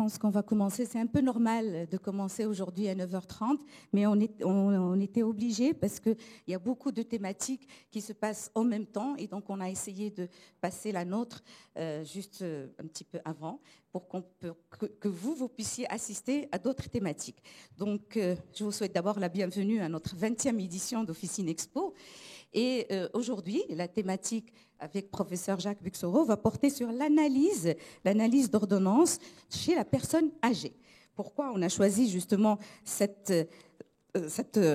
pense qu'on va commencer. C'est un peu normal de commencer aujourd'hui à 9h30, mais on était obligé parce qu'il y a beaucoup de thématiques qui se passent en même temps et donc on a essayé de passer la nôtre juste un petit peu avant pour que vous puissiez assister à d'autres thématiques. Donc, je vous souhaite d'abord la bienvenue à notre 20e édition d'Officine Expo. Et aujourd'hui, la thématique avec professeur Jacques Buxoro va porter sur l'analyse d'ordonnance chez la personne âgée. Pourquoi on a choisi justement cette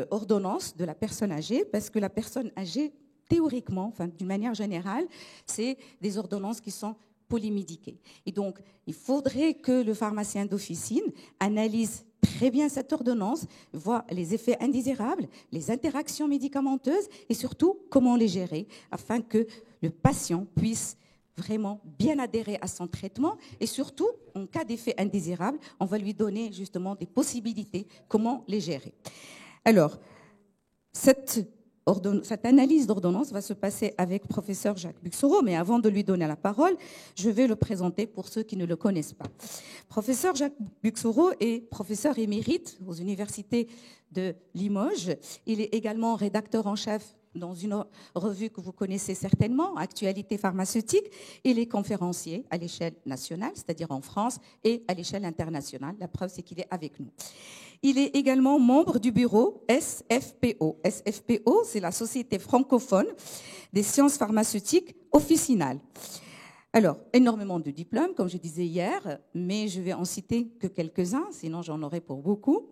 ordonnance de la personne âgée? Parce que la personne âgée, théoriquement, enfin d'une manière générale, c'est des ordonnances qui sont polymédiquées. Et donc, il faudrait que le pharmacien d'officine analyse très bien cette ordonnance, voit les effets indésirables, les interactions médicamenteuses et surtout comment les gérer afin que le patient puisse vraiment bien adhérer à son traitement et surtout, en cas d'effet indésirable, on va lui donner justement des possibilités, comment les gérer. Alors, cette analyse d'ordonnance va se passer avec professeur Jacques Buxoro, mais avant de lui donner la parole, je vais le présenter pour ceux qui ne le connaissent pas. Professeur Jacques Buxoro est professeur émérite aux universités de Limoges. Il est également rédacteur en chef dans une revue que vous connaissez certainement, Actualité pharmaceutique. Il est conférencier à l'échelle nationale, c'est-à-dire en France, et à l'échelle internationale. La preuve, c'est qu'il est avec nous. Il est également membre du bureau SFPO. SFPO, c'est la Société francophone des sciences pharmaceutiques officinales. Alors, énormément de diplômes, comme je disais hier, mais je vais en citer que quelques-uns, sinon j'en aurai pour beaucoup.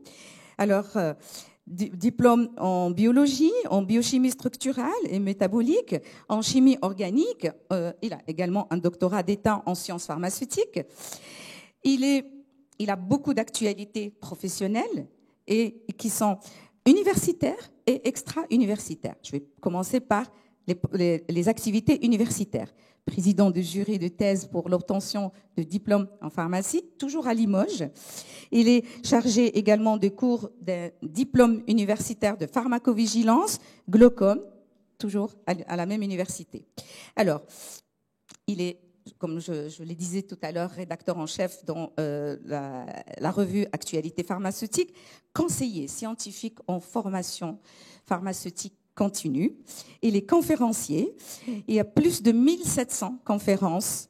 Alors, diplôme en biologie, en biochimie structurale et métabolique, en chimie organique. Il a également un doctorat d'État en sciences pharmaceutiques. Il a beaucoup d'actualités professionnelles et qui sont universitaires et extra-universitaires. Je vais commencer par les activités universitaires. Président du jury de thèse pour l'obtention de diplôme en pharmacie, toujours à Limoges. Il est chargé également de cours d'un diplôme universitaire de pharmacovigilance, glaucome, toujours à la même université. Alors, il est, comme je le disais tout à l'heure, rédacteur en chef dans la revue Actualité pharmaceutique, conseiller scientifique en formation pharmaceutique continue. Il est conférencier. Il y a plus de 1700 conférences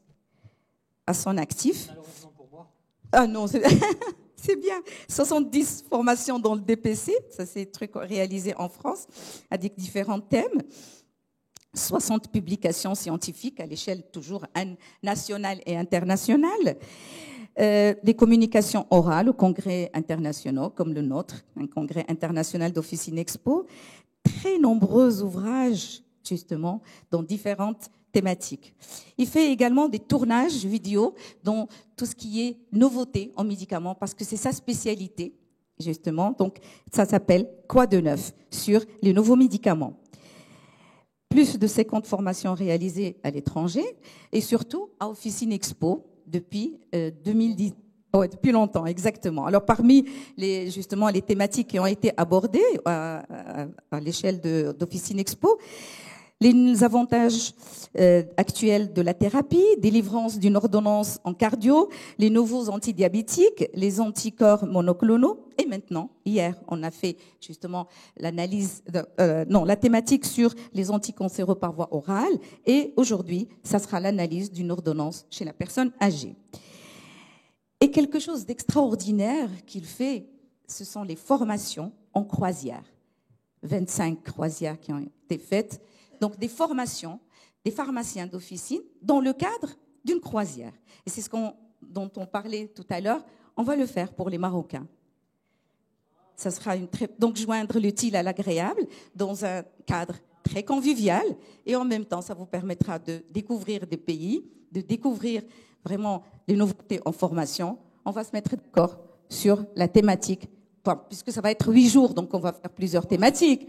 à son actif. Malheureusement pour moi. Ah non, c'est bien. 70 formations dans le DPC, ça c'est un truc réalisé en France, avec différents thèmes. 60 publications scientifiques à l'échelle toujours nationale et internationale. Des communications orales aux congrès internationaux comme le nôtre, un congrès international d'Officine Expo. Très nombreux ouvrages, justement, dans différentes thématiques. Il fait également des tournages vidéo dans tout ce qui est nouveauté en médicaments, parce que c'est sa spécialité, justement. Donc, ça s'appelle « Quoi de neuf ?» sur les nouveaux médicaments. Plus de 50 formations réalisées à l'étranger et surtout à Officine Expo depuis 2010. Oui, depuis longtemps, exactement. Alors, parmi justement les thématiques qui ont été abordées à l'échelle d'Officine Expo, les avantages actuels de la thérapie, délivrance d'une ordonnance en cardio, les nouveaux antidiabétiques, les anticorps monoclonaux. Et maintenant, hier, on a fait justement la thématique sur les anticancéreux par voie orale. Et aujourd'hui, ça sera l'analyse d'une ordonnance chez la personne âgée. Et quelque chose d'extraordinaire qu'il fait, ce sont les formations en croisière. 25 croisières qui ont été faites. Donc, des formations des pharmaciens d'officine dans le cadre d'une croisière. Et c'est dont on parlait tout à l'heure. On va le faire pour les Marocains. Ça sera donc joindre l'utile à l'agréable dans un cadre très convivial. Et en même temps, ça vous permettra de découvrir des pays, de découvrir vraiment les nouveautés en formation. On va se mettre d'accord sur la thématique, puisque ça va être 8 jours, donc on va faire plusieurs thématiques.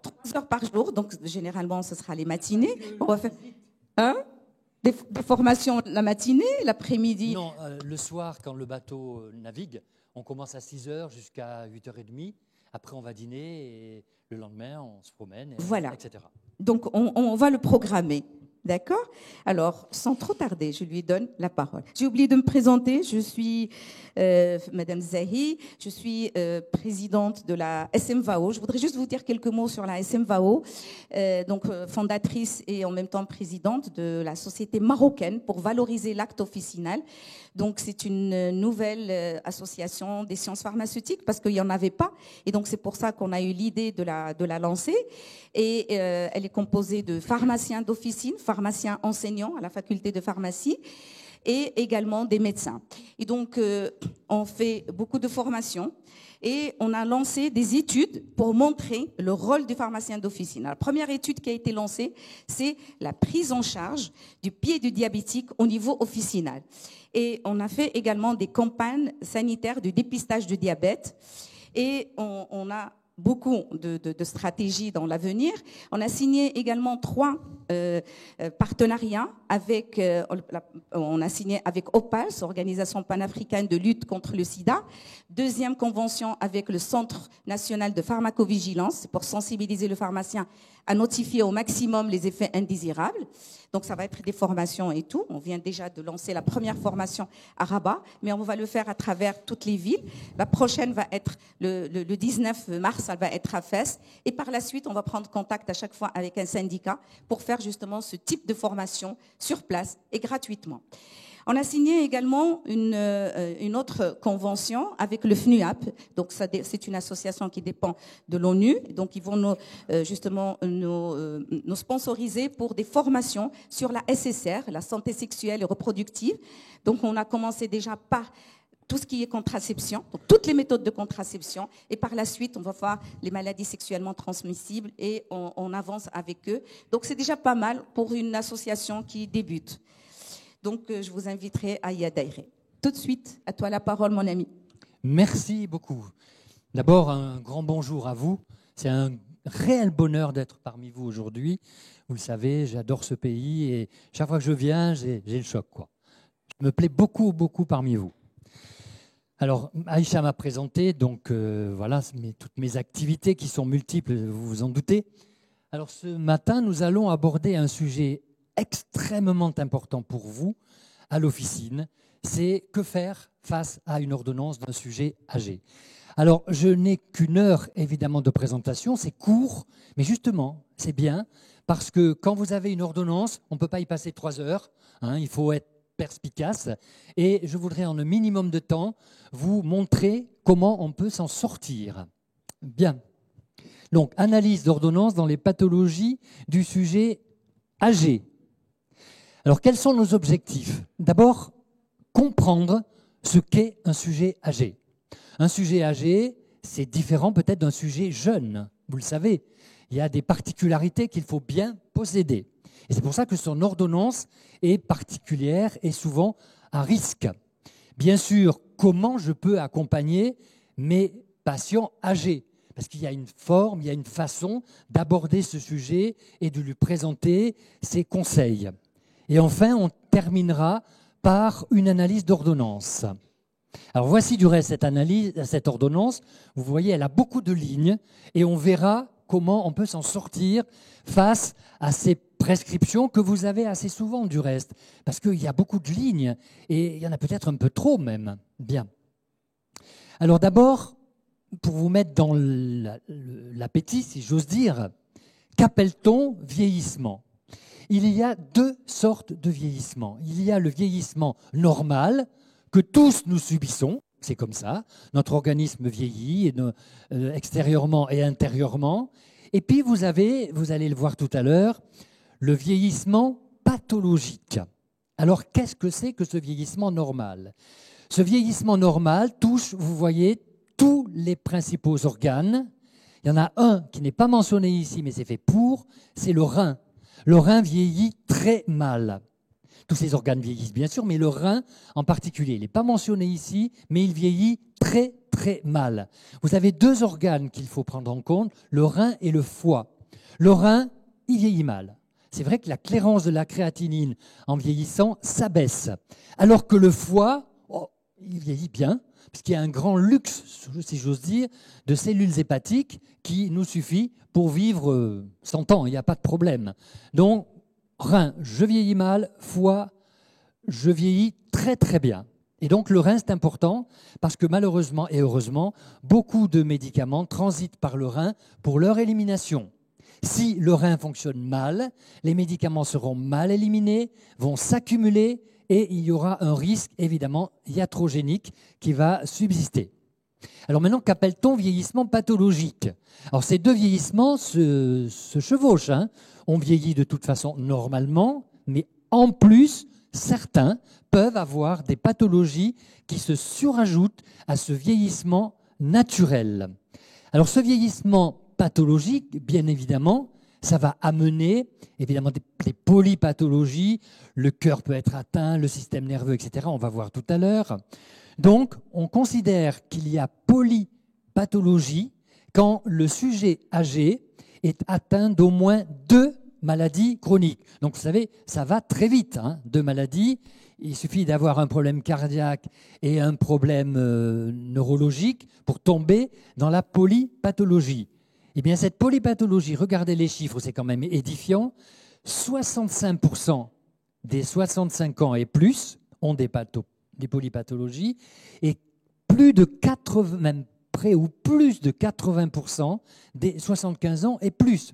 3 heures par jour, donc généralement ce sera les matinées. On va faire des formations la matinée, l'après-midi. Non, le soir, quand le bateau navigue, on commence à 6h jusqu'à 8h30. Après, on va dîner et le lendemain, on se promène, voilà. etc. Donc, on va le programmer. D'accord? Alors, sans trop tarder, je lui donne la parole. J'ai oublié de me présenter. Je suis Madame Zahi. Je suis présidente de la SMVAO. Je voudrais juste vous dire quelques mots sur la SMVAO. Fondatrice et en même temps présidente de la Société marocaine pour valoriser l'acte officinal. Donc, c'est une nouvelle association des sciences pharmaceutiques parce qu'il n'y en avait pas. Et donc, c'est pour ça qu'on a eu l'idée de la lancer. Et elle est composée de pharmaciens d'officine, pharmaciens enseignants à la faculté de pharmacie et également des médecins. Et donc, on fait beaucoup de formations et on a lancé des études pour montrer le rôle du pharmacien d'officine. La première étude qui a été lancée, c'est la prise en charge du pied du diabétique au niveau officinal. Et on a fait également des campagnes sanitaires de dépistage du diabète et on a beaucoup de stratégies dans l'avenir. On a signé également 3 partenariats avec, on a signé avec OPAS, Organisation panafricaine de lutte contre le sida. 2e convention avec le Centre national de pharmacovigilance pour sensibiliser le pharmacien à notifier au maximum les effets indésirables. Donc ça va être des formations et tout. On vient déjà de lancer la première formation à Rabat, mais on va le faire à travers toutes les villes. La prochaine va être le 19 mars, elle va être à Fès. Et par la suite, on va prendre contact à chaque fois avec un syndicat pour faire justement ce type de formation sur place et gratuitement. On a signé également une autre convention avec le FNUAP. Donc, c'est une association qui dépend de l'ONU. Donc, ils vont nous sponsoriser pour des formations sur la SSR, la santé sexuelle et reproductive. Donc, on a commencé déjà par tout ce qui est contraception, donc toutes les méthodes de contraception. Et par la suite, on va voir les maladies sexuellement transmissibles et on avance avec eux. Donc, c'est déjà pas mal pour une association qui débute. Donc, je vous inviterai à y adhérer. Tout de suite, à toi la parole, mon ami. Merci beaucoup. D'abord, un grand bonjour à vous. C'est un réel bonheur d'être parmi vous aujourd'hui. Vous le savez, j'adore ce pays et chaque fois que je viens, j'ai le choc, quoi. Je me plais beaucoup, beaucoup parmi vous. Alors, Aïcha m'a présenté, donc voilà, toutes mes activités qui sont multiples, vous vous en doutez. Alors, ce matin, nous allons aborder un sujet extrêmement important pour vous à l'officine, c'est que faire face à une ordonnance d'un sujet âgé. Alors, je n'ai qu'une heure, évidemment, de présentation, c'est court, mais justement, c'est bien, parce que quand vous avez une ordonnance, on ne peut pas y passer 3 heures, hein, il faut être perspicace, et je voudrais en un minimum de temps vous montrer comment on peut s'en sortir. Bien. Donc, analyse d'ordonnance dans les pathologies du sujet âgé. Alors, quels sont nos objectifs? D'abord, comprendre ce qu'est un sujet âgé. Un sujet âgé, c'est différent peut-être d'un sujet jeune. Vous le savez, il y a des particularités qu'il faut bien posséder. Et c'est pour ça que son ordonnance est particulière et souvent à risque. Bien sûr, comment je peux accompagner mes patients âgés? Parce qu'il y a une forme, il y a une façon d'aborder ce sujet et de lui présenter ses conseils. Et enfin, on terminera par une analyse d'ordonnance. Alors voici du reste cette ordonnance. Vous voyez, elle a beaucoup de lignes et on verra comment on peut s'en sortir face à ces prescriptions que vous avez assez souvent du reste. Parce qu'il y a beaucoup de lignes et il y en a peut-être un peu trop même. Bien. Alors d'abord, pour vous mettre dans l'appétit, si j'ose dire, qu'appelle-t-on vieillissement? Il y a 2 sortes de vieillissement. Il y a le vieillissement normal que tous nous subissons, c'est comme ça, notre organisme vieillit extérieurement et intérieurement. Et puis vous allez le voir tout à l'heure, le vieillissement pathologique. Alors qu'est-ce que c'est que ce vieillissement normal? Ce vieillissement normal touche, vous voyez, tous les principaux organes. Il y en a un qui n'est pas mentionné ici, mais c'est fait pour, c'est le rein. Le rein vieillit très mal. Tous ces organes vieillissent bien sûr, mais le rein en particulier. Il n'est pas mentionné ici, mais il vieillit très très mal. Vous avez 2 organes qu'il faut prendre en compte, le rein et le foie. Le rein, il vieillit mal. C'est vrai que la clairance de la créatinine en vieillissant s'abaisse, alors que le foie, il vieillit bien, parce qu'il y a un grand luxe, si j'ose dire, de cellules hépatiques qui nous suffit pour vivre 100 ans, il n'y a pas de problème. Donc, rein, je vieillis mal, foie, je vieillis très très bien. Et donc le rein, c'est important parce que malheureusement et heureusement, beaucoup de médicaments transitent par le rein pour leur élimination. Si le rein fonctionne mal, les médicaments seront mal éliminés, vont s'accumuler et il y aura un risque évidemment iatrogénique qui va subsister. Alors maintenant, qu'appelle-t-on vieillissement pathologique? Alors ces deux vieillissements se chevauchent. On vieillit de toute façon normalement, mais en plus, certains peuvent avoir des pathologies qui se surajoutent à ce vieillissement naturel. Alors ce vieillissement pathologique, bien évidemment, ça va amener évidemment des polypathologies. Le cœur peut être atteint, le système nerveux, etc. On va voir tout à l'heure. Donc, on considère qu'il y a polypathologie quand le sujet âgé est atteint d'au moins 2 maladies chroniques. Donc, vous savez, ça va très vite, 2 maladies. Il suffit d'avoir un problème cardiaque et un problème neurologique pour tomber dans la polypathologie. Eh bien, cette polypathologie, regardez les chiffres, c'est quand même édifiant. 65% des 65 ans et plus ont des polypathologies et plus de 80, même près ou plus de 80% des 75 ans et plus.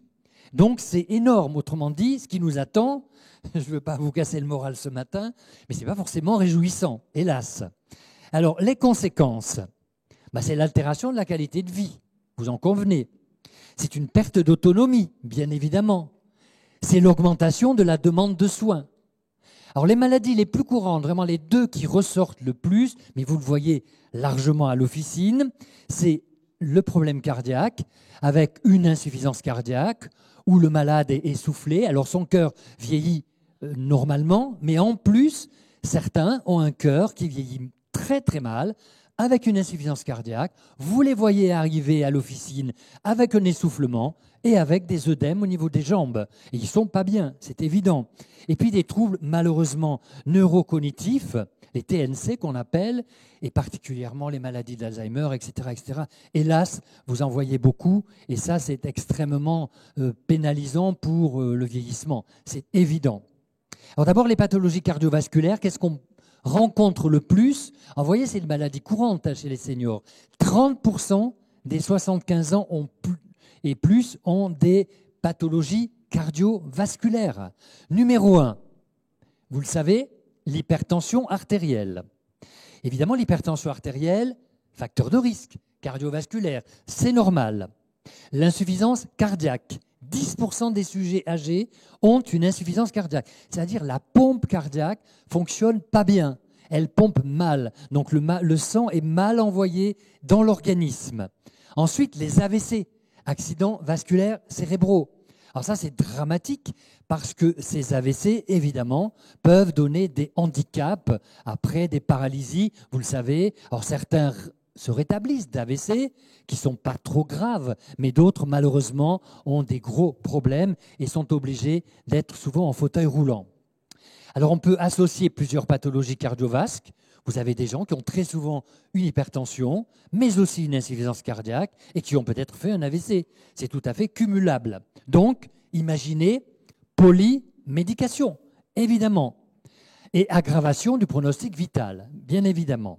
Donc c'est énorme. Autrement dit, ce qui nous attend, je ne veux pas vous casser le moral ce matin, mais ce n'est pas forcément réjouissant, hélas. Alors les conséquences, c'est l'altération de la qualité de vie, vous en convenez. C'est une perte d'autonomie, bien évidemment. C'est l'augmentation de la demande de soins. Alors les maladies les plus courantes, vraiment les 2 qui ressortent le plus, mais vous le voyez largement à l'officine, c'est le problème cardiaque avec une insuffisance cardiaque où le malade est essoufflé. Alors son cœur vieillit normalement, mais en plus, certains ont un cœur qui vieillit très très mal avec une insuffisance cardiaque. Vous les voyez arriver à l'officine avec un essoufflement et avec des œdèmes au niveau des jambes. Et ils ne sont pas bien, c'est évident. Et puis des troubles malheureusement neurocognitifs, les TNC qu'on appelle, et particulièrement les maladies d'Alzheimer, etc., etc. Hélas, vous en voyez beaucoup, et ça c'est extrêmement pénalisant pour le vieillissement. C'est évident. Alors d'abord les pathologies cardiovasculaires, qu'est-ce qu'on rencontre le plus? Alors, vous voyez, c'est une maladie courante chez les seniors. 30% des 75 ans et plus ont des pathologies cardiovasculaires. Numéro 1, vous le savez, l'hypertension artérielle. Évidemment, l'hypertension artérielle, facteur de risque cardiovasculaire, c'est normal. L'insuffisance cardiaque. 10% des sujets âgés ont une insuffisance cardiaque. C'est-à-dire la pompe cardiaque fonctionne pas bien. Elle pompe mal. Donc le sang est mal envoyé dans l'organisme. Ensuite, les AVC, accidents vasculaires cérébraux. Alors ça, c'est dramatique parce que ces AVC, évidemment, peuvent donner des handicaps après des paralysies. Vous le savez, alors certains se rétablissent d'AVC, qui ne sont pas trop graves, mais d'autres, malheureusement, ont des gros problèmes et sont obligés d'être souvent en fauteuil roulant. Alors, on peut associer plusieurs pathologies cardiovasques. Vous avez des gens qui ont très souvent une hypertension, mais aussi une insuffisance cardiaque et qui ont peut-être fait un AVC. C'est tout à fait cumulable. Donc, imaginez polymédication, évidemment, et aggravation du pronostic vital, bien évidemment.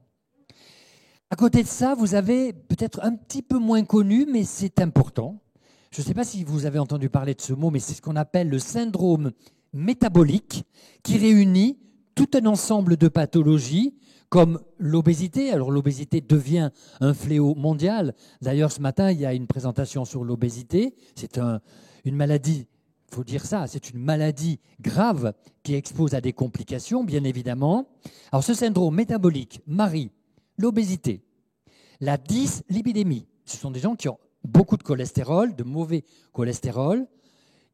À côté de ça, vous avez peut-être un petit peu moins connu, mais c'est important. Je ne sais pas si vous avez entendu parler de ce mot, mais c'est ce qu'on appelle le syndrome métabolique, qui réunit tout un ensemble de pathologies comme l'obésité. Alors l'obésité devient un fléau mondial. D'ailleurs, ce matin, il y a une présentation sur l'obésité. C'est une maladie, il faut dire ça, c'est une maladie grave qui expose à des complications, bien évidemment. Alors ce syndrome métabolique marie l'obésité, la dyslipidémie. Ce sont des gens qui ont beaucoup de cholestérol, de mauvais cholestérol.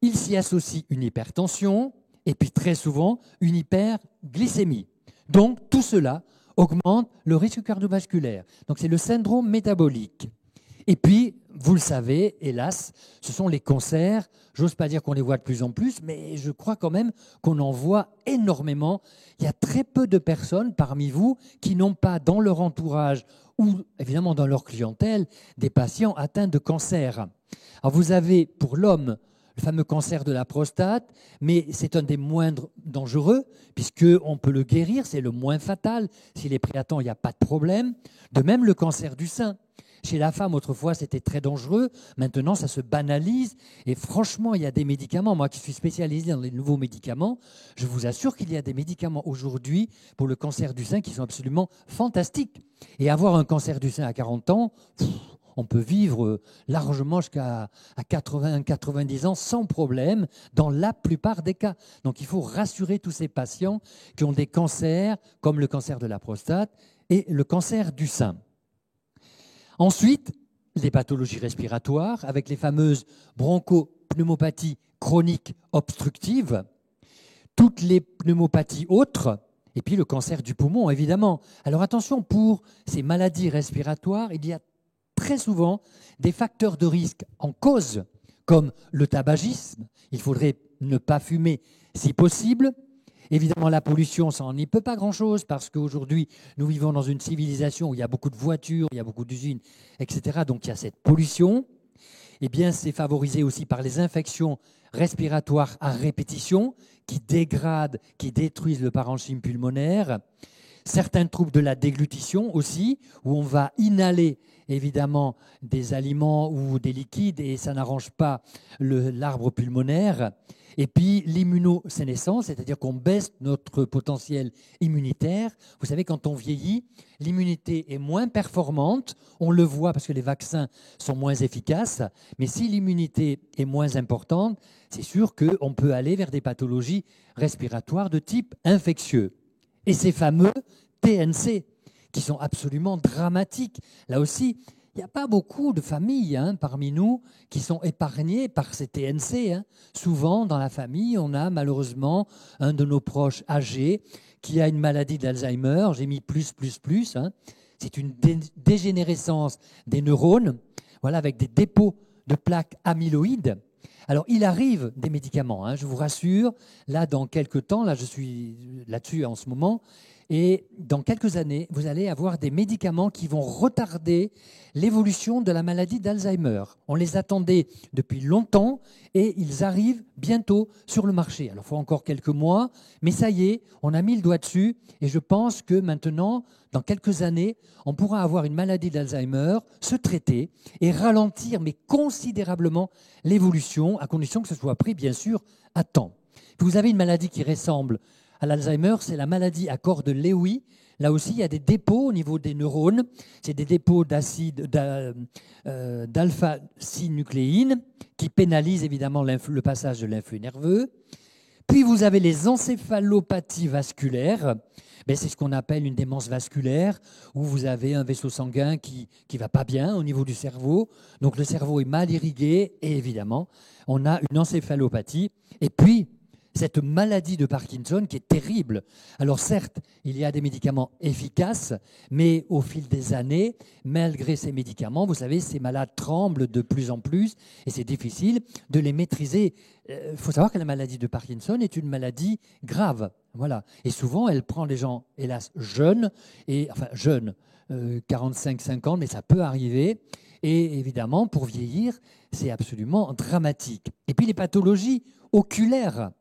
Il s'y associe une hypertension et puis très souvent une hyperglycémie. Donc tout cela augmente le risque cardiovasculaire. Donc c'est le syndrome métabolique. Et puis, vous le savez, hélas, ce sont les cancers. J'ose pas dire qu'on les voit de plus en plus, mais je crois quand même qu'on en voit énormément. Il y a très peu de personnes parmi vous qui n'ont pas dans leur entourage ou évidemment dans leur clientèle des patients atteints de cancer. Alors vous avez pour l'homme fameux cancer de la prostate, mais c'est un des moindres dangereux, puisqu'on peut le guérir, c'est le moins fatal. S'il est pris à temps, il n'y a pas de problème. De même, le cancer du sein. Chez la femme, autrefois, c'était très dangereux. Maintenant, ça se banalise. Et franchement, il y a des médicaments. Moi qui suis spécialisé dans les nouveaux médicaments, je vous assure qu'il y a des médicaments aujourd'hui pour le cancer du sein qui sont absolument fantastiques. Et avoir un cancer du sein à 40 ans, on peut vivre largement jusqu'à 80, 90 ans sans problème dans la plupart des cas. Donc il faut rassurer tous ces patients qui ont des cancers comme le cancer de la prostate et le cancer du sein. Ensuite, les pathologies respiratoires avec les fameuses bronchopneumopathies chroniques obstructives, toutes les pneumopathies autres, et puis le cancer du poumon, évidemment. Alors attention, pour ces maladies respiratoires, il y a très souvent des facteurs de risque en cause, comme le tabagisme. Il faudrait ne pas fumer si possible. Évidemment, la pollution, ça n'en y peut pas grand-chose parce qu'aujourd'hui, nous vivons dans une civilisation où il y a beaucoup de voitures, il y a beaucoup d'usines, etc. Donc, il y a cette pollution. Eh bien, c'est favorisé aussi par les infections respiratoires à répétition qui dégradent, qui détruisent le parenchyme pulmonaire. Certains troubles de la déglutition aussi, où on va inhaler évidemment des aliments ou des liquides et ça n'arrange pas l'arbre pulmonaire. Et puis l'immunosénescence, c'est-à-dire qu'on baisse notre potentiel immunitaire. Vous savez, quand on vieillit, l'immunité est moins performante. On le voit parce que les vaccins sont moins efficaces. Mais si l'immunité est moins importante, c'est sûr qu'on peut aller vers des pathologies respiratoires de type infectieux. Et ces fameux TNC, qui sont absolument dramatiques. Là aussi, il n'y a pas beaucoup de familles parmi nous qui sont épargnées par ces TNC. Souvent, dans la famille, on a malheureusement un de nos proches âgés qui a une maladie d'Alzheimer. J'ai mis plus. C'est une dégénérescence des neurones, voilà, avec des dépôts de plaques amyloïdes. Alors, il arrive des médicaments, je vous rassure. Là, dans quelques temps, là, je suis là-dessus en ce moment, et dans quelques années, vous allez avoir des médicaments qui vont retarder l'évolution de la maladie d'Alzheimer. On les attendait depuis longtemps et ils arrivent bientôt sur le marché. Alors, il faut encore quelques mois, mais ça y est, on a mis le doigt dessus et je pense que maintenant, dans quelques années, on pourra avoir une maladie d'Alzheimer, se traiter et ralentir, mais considérablement, l'évolution, à condition que ce soit pris, bien sûr, à temps. Puis vous avez une maladie qui ressemble à l'Alzheimer, c'est la maladie à corps de Lewy. Là aussi, il y a des dépôts au niveau des neurones. C'est des dépôts d'alpha-synucléine qui pénalisent évidemment le passage de l'influx nerveux. Puis vous avez les encéphalopathies vasculaires. C'est ce qu'on appelle une démence vasculaire, où vous avez un vaisseau sanguin qui ne va pas bien au niveau du cerveau. Donc le cerveau est mal irrigué et évidemment, on a une encéphalopathie. Et puis, cette maladie de Parkinson qui est terrible. Alors certes, il y a des médicaments efficaces, mais au fil des années, malgré ces médicaments, vous savez, ces malades tremblent de plus en plus et c'est difficile de les maîtriser. Il faut savoir que la maladie de Parkinson est une maladie grave. Voilà. Et souvent, elle prend les gens, hélas, jeunes, 45-50, mais ça peut arriver. Et évidemment, pour vieillir, c'est absolument dramatique. Et puis les pathologies oculaires.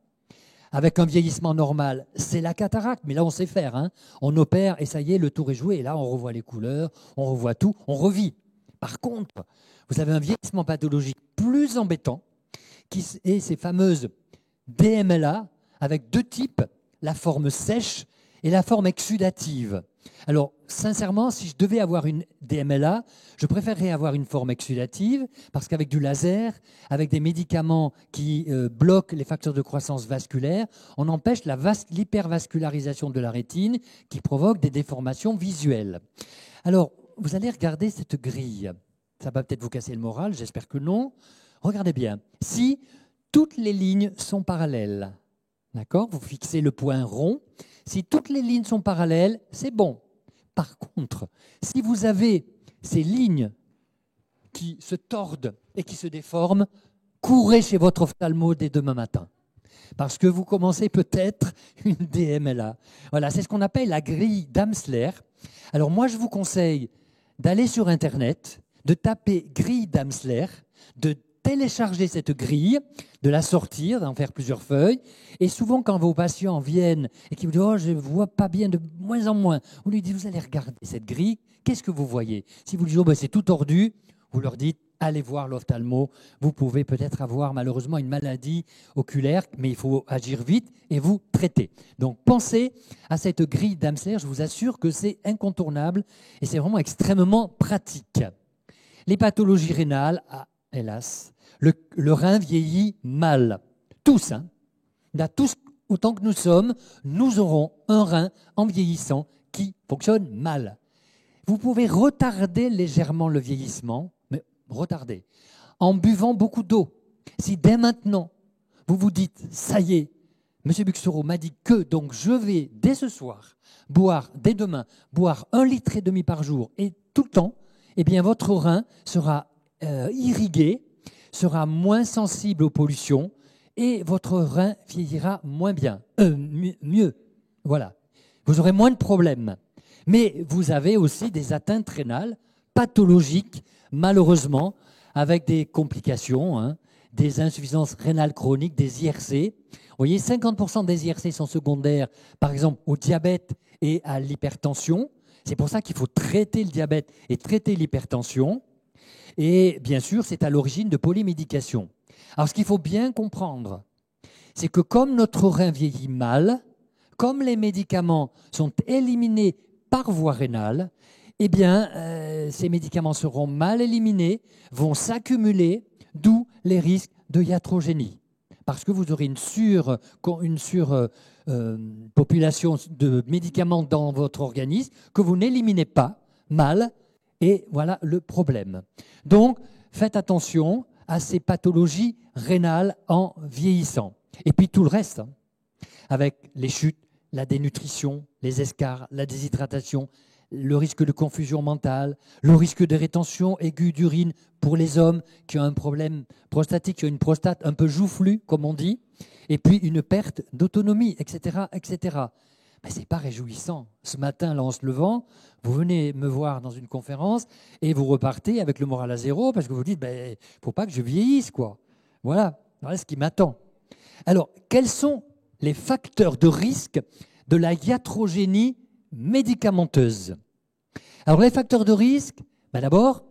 Avec un vieillissement normal, c'est la cataracte, mais là on sait faire. On opère et ça y est, le tour est joué. Et là on revoit les couleurs, on revoit tout, on revit. Par contre, vous avez un vieillissement pathologique plus embêtant, qui est ces fameuses DMLA, avec deux types, la forme sèche et la forme exsudative. Alors, sincèrement, si je devais avoir une DMLA, je préférerais avoir une forme exsudative parce qu'avec du laser, avec des médicaments qui bloquent les facteurs de croissance vasculaire, on empêche l'hypervascularisation de la rétine qui provoque des déformations visuelles. Alors, vous allez regarder cette grille. Ça va peut-être vous casser le moral, j'espère que non. Regardez bien. Si toutes les lignes sont parallèles, d'accord ? Vous fixez le point rond. Si toutes les lignes sont parallèles, c'est bon. Par contre, si vous avez ces lignes qui se tordent et qui se déforment, courez chez votre ophtalmo dès demain matin. Parce que vous commencez peut-être une DMLA. Voilà, c'est ce qu'on appelle la grille d'Amsler. Alors moi, je vous conseille d'aller sur Internet, de taper grille d'Amsler, de télécharger cette grille, de la sortir, d'en faire plusieurs feuilles. Et souvent, quand vos patients viennent et qu'ils vous disent « Oh, je ne vois pas bien de moins en moins », vous lui dites « Vous allez regarder cette grille, qu'est-ce que vous voyez ?» Si vous lui dites « Oh, ben, c'est tout tordu », vous leur dites « Allez voir l'ophtalmo, vous pouvez peut-être avoir malheureusement une maladie oculaire, mais il faut agir vite et vous traiter. » Donc pensez à cette grille d'Amsler, je vous assure que c'est incontournable et c'est vraiment extrêmement pratique. Les pathologies rénales, hélas, le rein vieillit mal. Tous, hein. Là, tous, autant que nous sommes, nous aurons un rein en vieillissant qui fonctionne mal. Vous pouvez retarder légèrement le vieillissement, mais retarder, en buvant beaucoup d'eau. Si dès maintenant, vous vous dites, ça y est, M. Buxoro m'a dit que, donc je vais dès ce soir, dès demain, boire 1,5 litre par jour et tout le temps, eh bien votre rein sera irrigué, sera moins sensible aux pollutions et votre rein vieillira moins bien, mieux. Voilà. Vous aurez moins de problèmes. Mais vous avez aussi des atteintes rénales pathologiques, malheureusement, avec des complications, hein, des insuffisances rénales chroniques, des IRC. Vous voyez, 50% des IRC sont secondaires, par exemple, au diabète et à l'hypertension. C'est pour ça qu'il faut traiter le diabète et traiter l'hypertension. Et bien sûr, c'est à l'origine de polymédication. Alors, ce qu'il faut bien comprendre, c'est que comme notre rein vieillit mal, comme les médicaments sont éliminés par voie rénale, eh bien, ces médicaments seront mal éliminés, vont s'accumuler, d'où les risques de iatrogénie. Parce que vous aurez une surpopulation de médicaments dans votre organisme que vous n'éliminez pas mal, et voilà le problème. Donc, faites attention à ces pathologies rénales en vieillissant. Et puis tout le reste, hein, avec les chutes, la dénutrition, les escarres, la déshydratation, le risque de confusion mentale, le risque de rétention aiguë d'urine pour les hommes qui ont un problème prostatique, qui ont une prostate un peu joufflue, comme on dit, et puis une perte d'autonomie, etc., etc. Mais ce n'est pas réjouissant. Ce matin, là, en se levant, vous venez me voir dans une conférence et vous repartez avec le moral à zéro parce que vous dites, il ne faut pas que je vieillisse, quoi. Voilà ce qui m'attend. Alors, quels sont les facteurs de risque de la iatrogénie médicamenteuse? Alors, les facteurs de risque, d'abord,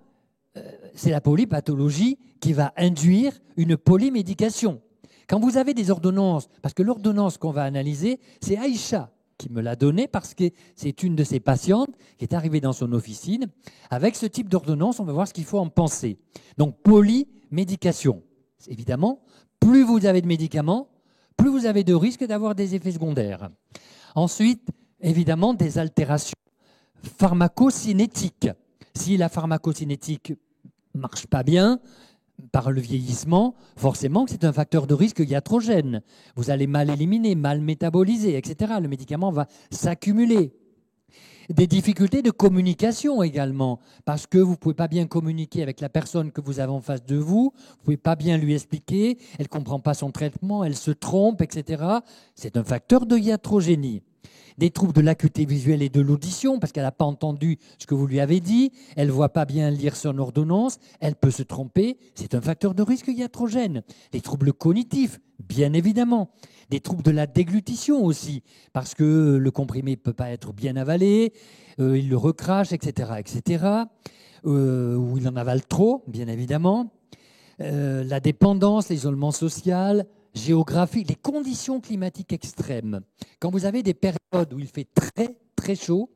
c'est la polypathologie qui va induire une polymédication. Quand vous avez des ordonnances, parce que l'ordonnance qu'on va analyser, c'est Aïcha qui me l'a donnée parce que c'est une de ses patientes qui est arrivée dans son officine. Avec ce type d'ordonnance, on va voir ce qu'il faut en penser. Donc, polymédication. Évidemment, plus vous avez de médicaments, plus vous avez de risques d'avoir des effets secondaires. Ensuite, évidemment, des altérations pharmacocinétiques. Si la pharmacocinétique ne marche pas bien, par le vieillissement, forcément que c'est un facteur de risque iatrogène. Vous allez mal éliminer, mal métaboliser, etc. Le médicament va s'accumuler. Des difficultés de communication également, parce que vous ne pouvez pas bien communiquer avec la personne que vous avez en face de vous, vous ne pouvez pas bien lui expliquer, elle ne comprend pas son traitement, elle se trompe, etc. C'est un facteur de iatrogénie. Des troubles de l'acuité visuelle et de l'audition, parce qu'elle n'a pas entendu ce que vous lui avez dit, elle ne voit pas bien lire son ordonnance, elle peut se tromper, c'est un facteur de risque iatrogène. Des troubles cognitifs, bien évidemment. Des troubles de la déglutition aussi, parce que le comprimé ne peut pas être bien avalé, il le recrache, etc., etc., ou il en avale trop, bien évidemment. La dépendance, l'isolement social, géographique, les conditions climatiques extrêmes. Quand vous avez des périodes où il fait très, très chaud,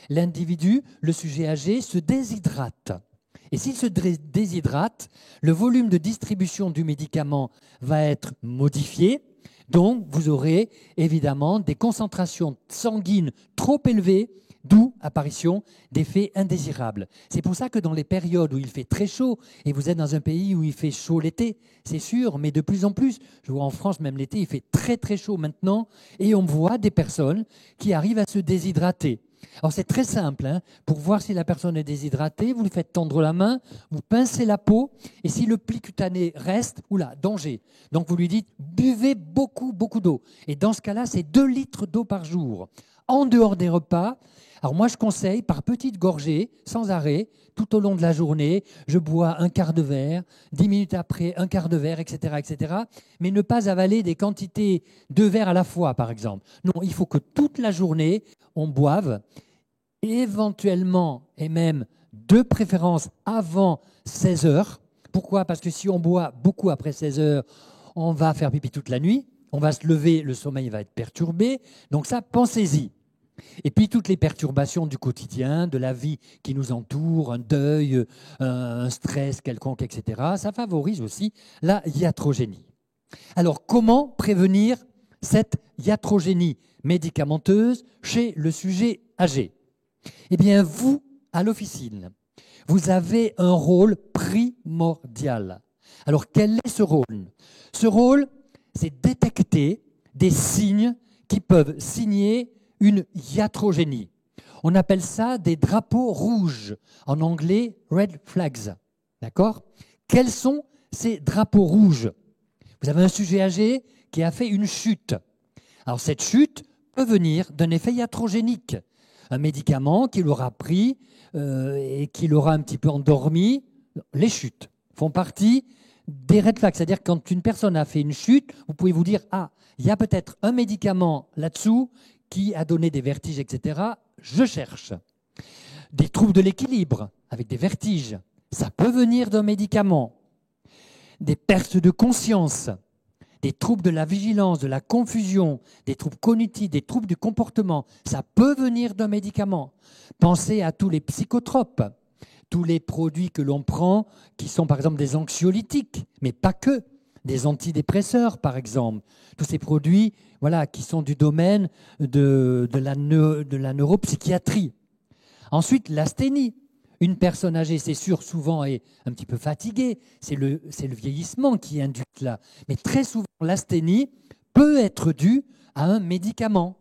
l'individu, le sujet âgé, se déshydrate. Et s'il se déshydrate, le volume de distribution du médicament va être modifié. Donc, vous aurez évidemment des concentrations sanguines trop élevées, d'où apparition d'effets indésirables. C'est pour ça que dans les périodes où il fait très chaud, et vous êtes dans un pays où il fait chaud l'été, c'est sûr, mais de plus en plus, je vois en France même l'été, il fait très très chaud maintenant, et on voit des personnes qui arrivent à se déshydrater. Alors c'est très simple, hein. Pour voir si la personne est déshydratée, vous lui faites tendre la main, vous pincez la peau, et si le pli cutané reste, oula, danger. Donc vous lui dites, buvez beaucoup, beaucoup d'eau. Et dans ce cas-là, c'est 2 litres d'eau par jour. en dehors des repas. Alors moi, je conseille par petites gorgées, sans arrêt, tout au long de la journée, je bois un quart de verre, 10 minutes après, un quart de verre, etc., mais ne pas avaler des quantités de verres à la fois, par exemple. Non, il faut que toute la journée, on boive, éventuellement, et même de préférence avant 16 heures. Pourquoi ? Parce que si on boit beaucoup après 16 heures, on va faire pipi toute la nuit, on va se lever, le sommeil va être perturbé. Donc ça, pensez-y. Et puis toutes les perturbations du quotidien, de la vie qui nous entoure, un deuil, un stress quelconque, etc., ça favorise aussi la iatrogénie. Alors comment prévenir cette iatrogénie médicamenteuse chez le sujet âgé ? Eh bien vous, à l'officine, vous avez un rôle primordial. Alors quel est ce rôle ? Ce rôle, c'est détecter des signes qui peuvent signer une iatrogénie. On appelle ça des drapeaux rouges, en anglais red flags. D'accord ? Quels sont ces drapeaux rouges ? Vous avez un sujet âgé qui a fait une chute. Alors cette chute peut venir d'un effet iatrogénique, un médicament qu'il aura pris et qui l'aura un petit peu endormi. Les chutes font partie des red flags, c'est-à-dire quand une personne a fait une chute, vous pouvez vous dire « Ah, il y a peut-être un médicament là-dessous qui a donné des vertiges, etc. Je cherche. » Des troubles de l'équilibre avec des vertiges, ça peut venir d'un médicament. Des pertes de conscience, des troubles de la vigilance, de la confusion, des troubles cognitifs, des troubles du comportement, ça peut venir d'un médicament. Pensez à tous les psychotropes, tous les produits que l'on prend qui sont par exemple des anxiolytiques, mais pas que, des antidépresseurs par exemple, tous ces produits qui sont du domaine de la neuropsychiatrie. Ensuite, l'asthénie. Une personne âgée, c'est sûr, souvent est un petit peu fatiguée, c'est le vieillissement qui induit là. Mais très souvent, l'asthénie peut être due à un médicament.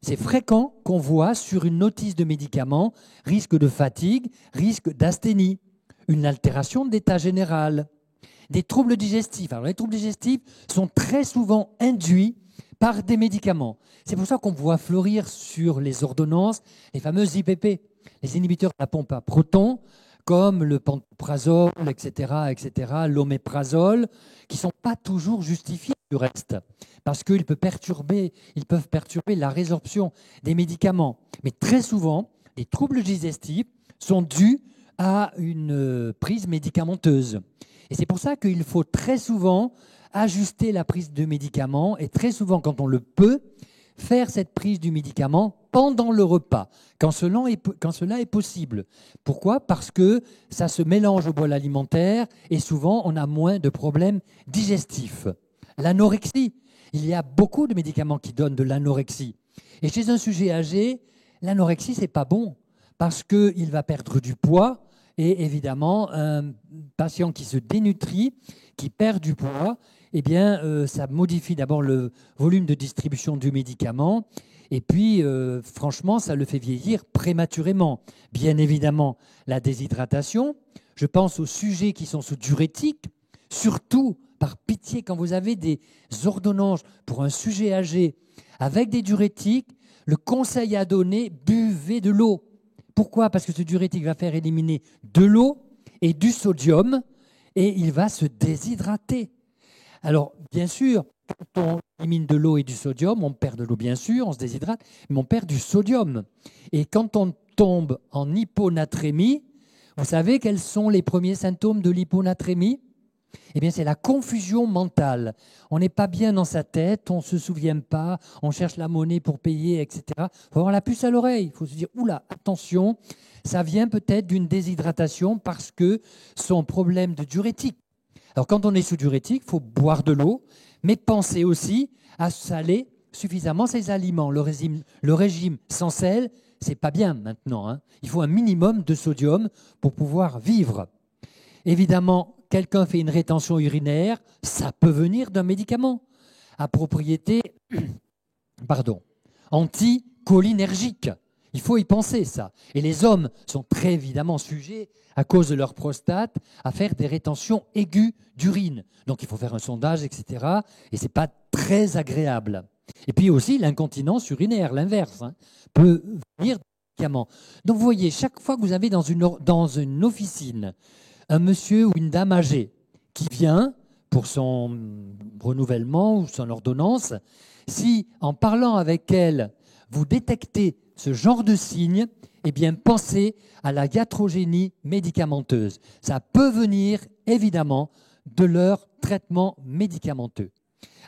C'est fréquent qu'on voit sur une notice de médicament risque de fatigue, risque d'asthénie, une altération de l'état général, des troubles digestifs. Alors les troubles digestifs sont très souvent induits par des médicaments. C'est pour ça qu'on voit fleurir sur les ordonnances les fameuses IPP, les inhibiteurs de la pompe à protons, comme le pantoprazole, etc., l'oméprazole, qui ne sont pas toujours justifiés du reste, parce qu'ils peuvent perturber la résorption des médicaments. Mais très souvent, les troubles digestifs sont dus à une prise médicamenteuse. Et c'est pour ça qu'il faut très souvent ajuster la prise de médicaments et très souvent, quand on le peut, faire cette prise du médicament pendant le repas, quand cela est possible. Pourquoi ? Parce que ça se mélange au bol alimentaire et souvent on a moins de problèmes digestifs. L'anorexie, il y a beaucoup de médicaments qui donnent de l'anorexie. Et chez un sujet âgé, l'anorexie, c'est pas bon parce qu'il va perdre du poids et évidemment, un patient qui se dénutrit, qui perd du poids, eh bien, ça modifie d'abord le volume de distribution du médicament et puis, franchement, ça le fait vieillir prématurément. Bien évidemment, la déshydratation. Je pense aux sujets qui sont sous diurétique, surtout, par pitié, quand vous avez des ordonnances pour un sujet âgé avec des diurétiques, le conseil à donner, buvez de l'eau. Pourquoi ? Parce que ce diurétique va faire éliminer de l'eau et du sodium et il va se déshydrater. Alors, bien sûr, quand on élimine de l'eau et du sodium, on perd de l'eau, bien sûr, on se déshydrate, mais on perd du sodium. Et quand on tombe en hyponatrémie, vous savez quels sont les premiers symptômes de l'hyponatrémie ? Eh bien, c'est la confusion mentale. On n'est pas bien dans sa tête, on ne se souvient pas, on cherche la monnaie pour payer, etc. Il faut avoir la puce à l'oreille. Il faut se dire, oula, attention, ça vient peut-être d'une déshydratation parce que son problème de diurétique. Alors, quand on est sous diurétique, il faut boire de l'eau, mais pensez aussi à saler suffisamment ses aliments. Le régime sans sel, c'est pas bien maintenant, hein. Il faut un minimum de sodium pour pouvoir vivre. Évidemment, quelqu'un fait une rétention urinaire, ça peut venir d'un médicament à propriété anticholinergique. Il faut y penser, ça. Et les hommes sont très évidemment sujets, à cause de leur prostate, à faire des rétentions aiguës d'urine. Donc il faut faire un sondage, etc. Et ce n'est pas très agréable. Et puis aussi l'incontinence urinaire, l'inverse, hein, peut venir des médicaments. Donc vous voyez, chaque fois que vous avez dans une officine un monsieur ou une dame âgée qui vient pour son renouvellement ou son ordonnance, si en parlant avec elle, vous détectez ce genre de signes, eh bien pensez à la iatrogénie médicamenteuse. Ça peut venir évidemment de leur traitement médicamenteux.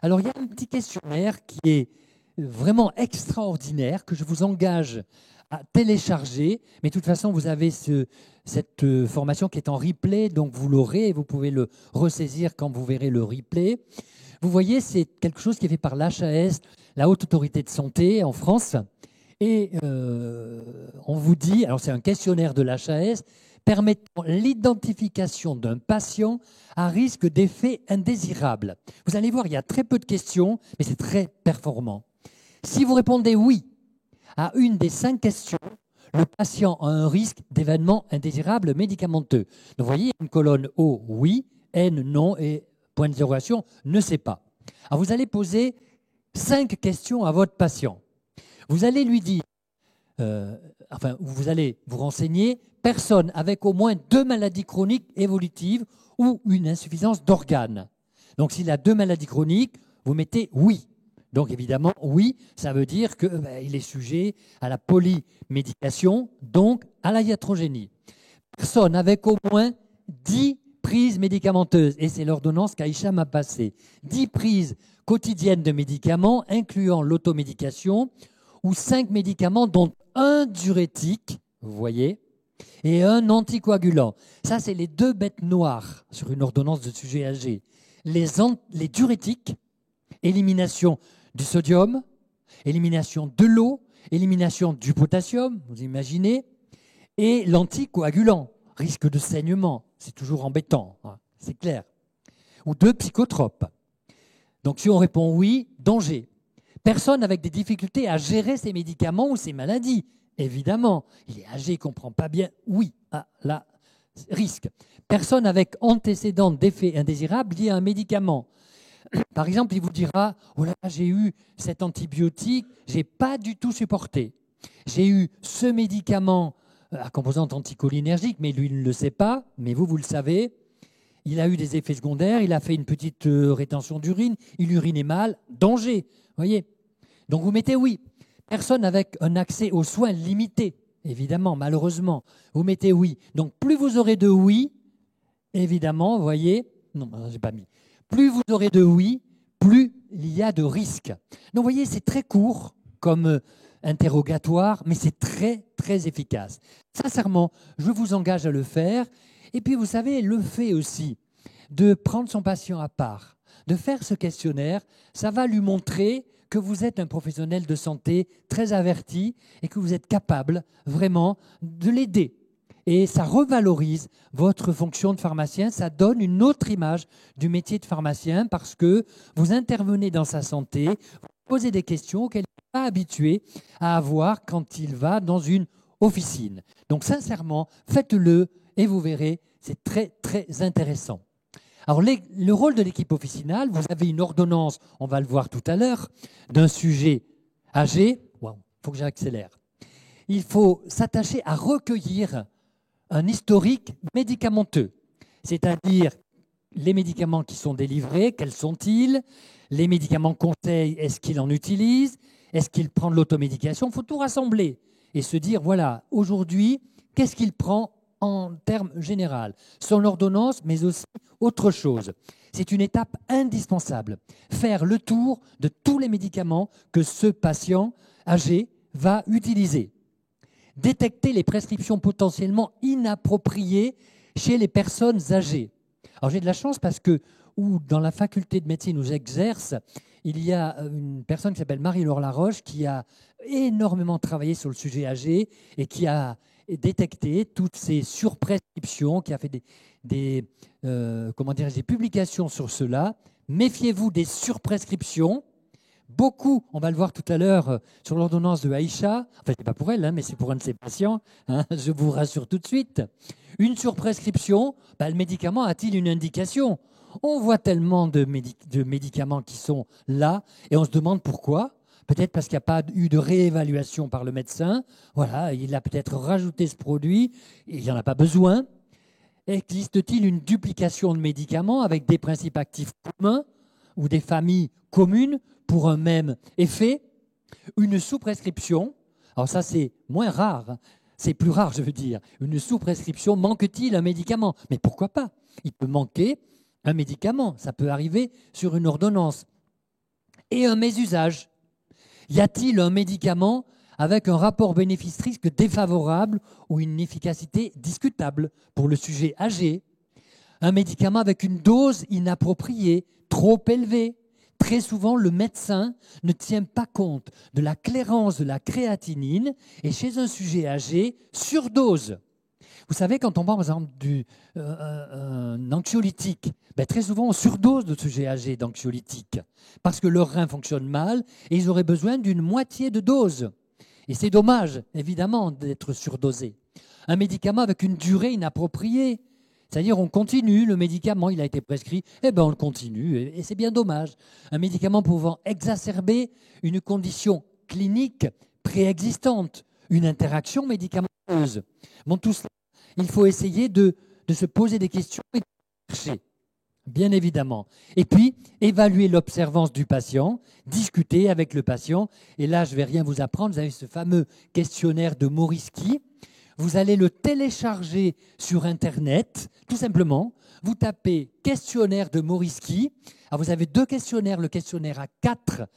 Alors il y a un petit questionnaire qui est vraiment extraordinaire que je vous engage à télécharger, mais de toute façon vous avez cette formation qui est en replay, donc vous l'aurez et vous pouvez le ressaisir quand vous verrez le replay. Vous voyez, c'est quelque chose qui est fait par l'HAS, la Haute Autorité de Santé en France, et on vous dit, alors c'est un questionnaire de l'HAS, permettant l'identification d'un patient à risque d'effets indésirables. Vous allez voir, il y a très peu de questions, mais c'est très performant. Si vous répondez oui à une des 5 questions, le patient a un risque d'événements indésirables médicamenteux. Donc vous voyez, une colonne O, oui, N, non, et point d'interrogation, ne sait pas. Alors vous allez poser 5 questions à votre patient. Vous allez lui dire, vous allez vous renseigner, personne avec au moins 2 maladies chroniques évolutives ou une insuffisance d'organes. Donc s'il a 2 maladies chroniques, vous mettez oui. Donc évidemment, oui, ça veut dire qu'il est sujet à la polymédication, donc à la iatrogénie. Personne avec au moins 10 prises médicamenteuses, et c'est l'ordonnance qu'Aïcha m'a passée. 10 prises quotidiennes de médicaments, incluant l'automédication, ou 5 médicaments, dont un diurétique, vous voyez, et un anticoagulant. Ça, c'est les 2 bêtes noires sur une ordonnance de sujet âgé. Les diurétiques, élimination du sodium, élimination de l'eau, élimination du potassium, vous imaginez, et l'anticoagulant, risque de saignement, c'est toujours embêtant, hein, c'est clair. Ou 2 psychotropes. Donc si on répond oui, danger. Personne avec des difficultés à gérer ses médicaments ou ses maladies, évidemment. Il est âgé, il ne comprend pas bien, oui, là, risque. Personne avec antécédent d'effets indésirables liés à un médicament. Par exemple, il vous dira « Oh là, j'ai eu cet antibiotique, je n'ai pas du tout supporté. J'ai eu ce médicament à composante anticholinergique, mais lui, il ne le sait pas, mais vous le savez. Il a eu des effets secondaires, il a fait une petite rétention d'urine, il urinait mal, danger. » Voyez. Donc vous mettez oui. Personne avec un accès aux soins limité, évidemment, malheureusement. Vous mettez oui. Donc plus vous aurez de oui, évidemment, vous voyez. Non, je n'ai pas mis. Plus vous aurez de oui, plus il y a de risques. Donc vous voyez, c'est très court comme interrogatoire, mais c'est très, très efficace. Sincèrement, je vous engage à le faire. Et puis, vous savez, le fait aussi de prendre son patient à part, de faire ce questionnaire, ça va lui montrer que vous êtes un professionnel de santé très averti et que vous êtes capable vraiment de l'aider. Et ça revalorise votre fonction de pharmacien, ça donne une autre image du métier de pharmacien parce que vous intervenez dans sa santé, vous posez des questions auxquelles il n'est pas habitué à avoir quand il va dans une officine. Donc sincèrement, faites-le et vous verrez, c'est très très intéressant. Alors le rôle de l'équipe officinale, vous avez une ordonnance, on va le voir tout à l'heure, d'un sujet âgé. Wow, il faut que j'accélère. Il faut s'attacher à recueillir un historique médicamenteux, c'est-à-dire les médicaments qui sont délivrés, quels sont-ils, les médicaments conseils, est-ce qu'il en utilise, est-ce qu'il prend de l'automédication, il faut tout rassembler et se dire, voilà, aujourd'hui, qu'est-ce qu'il prend en termes généraux, son ordonnance, mais aussi autre chose. C'est une étape indispensable, faire le tour de tous les médicaments que ce patient âgé va utiliser. Détecter les prescriptions potentiellement inappropriées chez les personnes âgées. Alors j'ai de la chance parce que dans la faculté de médecine où j'exerce, il y a une personne qui s'appelle Marie-Laure Laroche qui a énormément travaillé sur le sujet âgé et qui a détecté toutes ces surprescriptions, qui a fait des publications sur cela. Méfiez-vous des surprescriptions. Beaucoup, on va le voir tout à l'heure sur l'ordonnance de Aïcha, enfin c'est pas pour elle, mais c'est pour un de ses patients, je vous rassure tout de suite. Une surprescription, le médicament a-t-il une indication? On voit tellement de médicaments qui sont là et on se demande pourquoi. Peut-être parce qu'il n'y a pas eu de réévaluation par le médecin. Voilà, il a peut-être rajouté ce produit, il n'y en a pas besoin. Existe-t-il une duplication de médicaments avec des principes actifs communs ou des familles communes pour un même effet? Une sous-prescription, alors ça c'est moins rare, hein. C'est plus rare je veux dire. Une sous-prescription, manque-t-il un médicament? Mais pourquoi pas? Il peut manquer un médicament, ça peut arriver sur une ordonnance. Et un mésusage. Y a-t-il un médicament avec un rapport bénéfice-risque défavorable ou une efficacité discutable pour le sujet âgé? Un médicament avec une dose inappropriée, trop élevée. Très souvent, le médecin ne tient pas compte de la clairance de la créatinine et chez un sujet âgé, surdose. Vous savez, quand on prend par exemple un anxiolytique, très souvent on surdose de sujets âgés d'anxiolytiques parce que leurs reins fonctionnent mal et ils auraient besoin d'une moitié de dose. Et c'est dommage, évidemment, d'être surdosé. Un médicament avec une durée inappropriée, c'est-à-dire on continue, le médicament il a été prescrit, on le continue et c'est bien dommage. Un médicament pouvant exacerber une condition clinique préexistante, une interaction médicamenteuse. Bon, tout cela, il faut essayer de se poser des questions et de chercher, bien évidemment. Et puis, évaluer l'observance du patient, discuter avec le patient. Et là, je ne vais rien vous apprendre, vous avez ce fameux questionnaire de Morisky. Vous allez le télécharger sur Internet, tout simplement. Vous tapez « questionnaire de Morisky ». Alors, vous avez deux questionnaires, le questionnaire à 4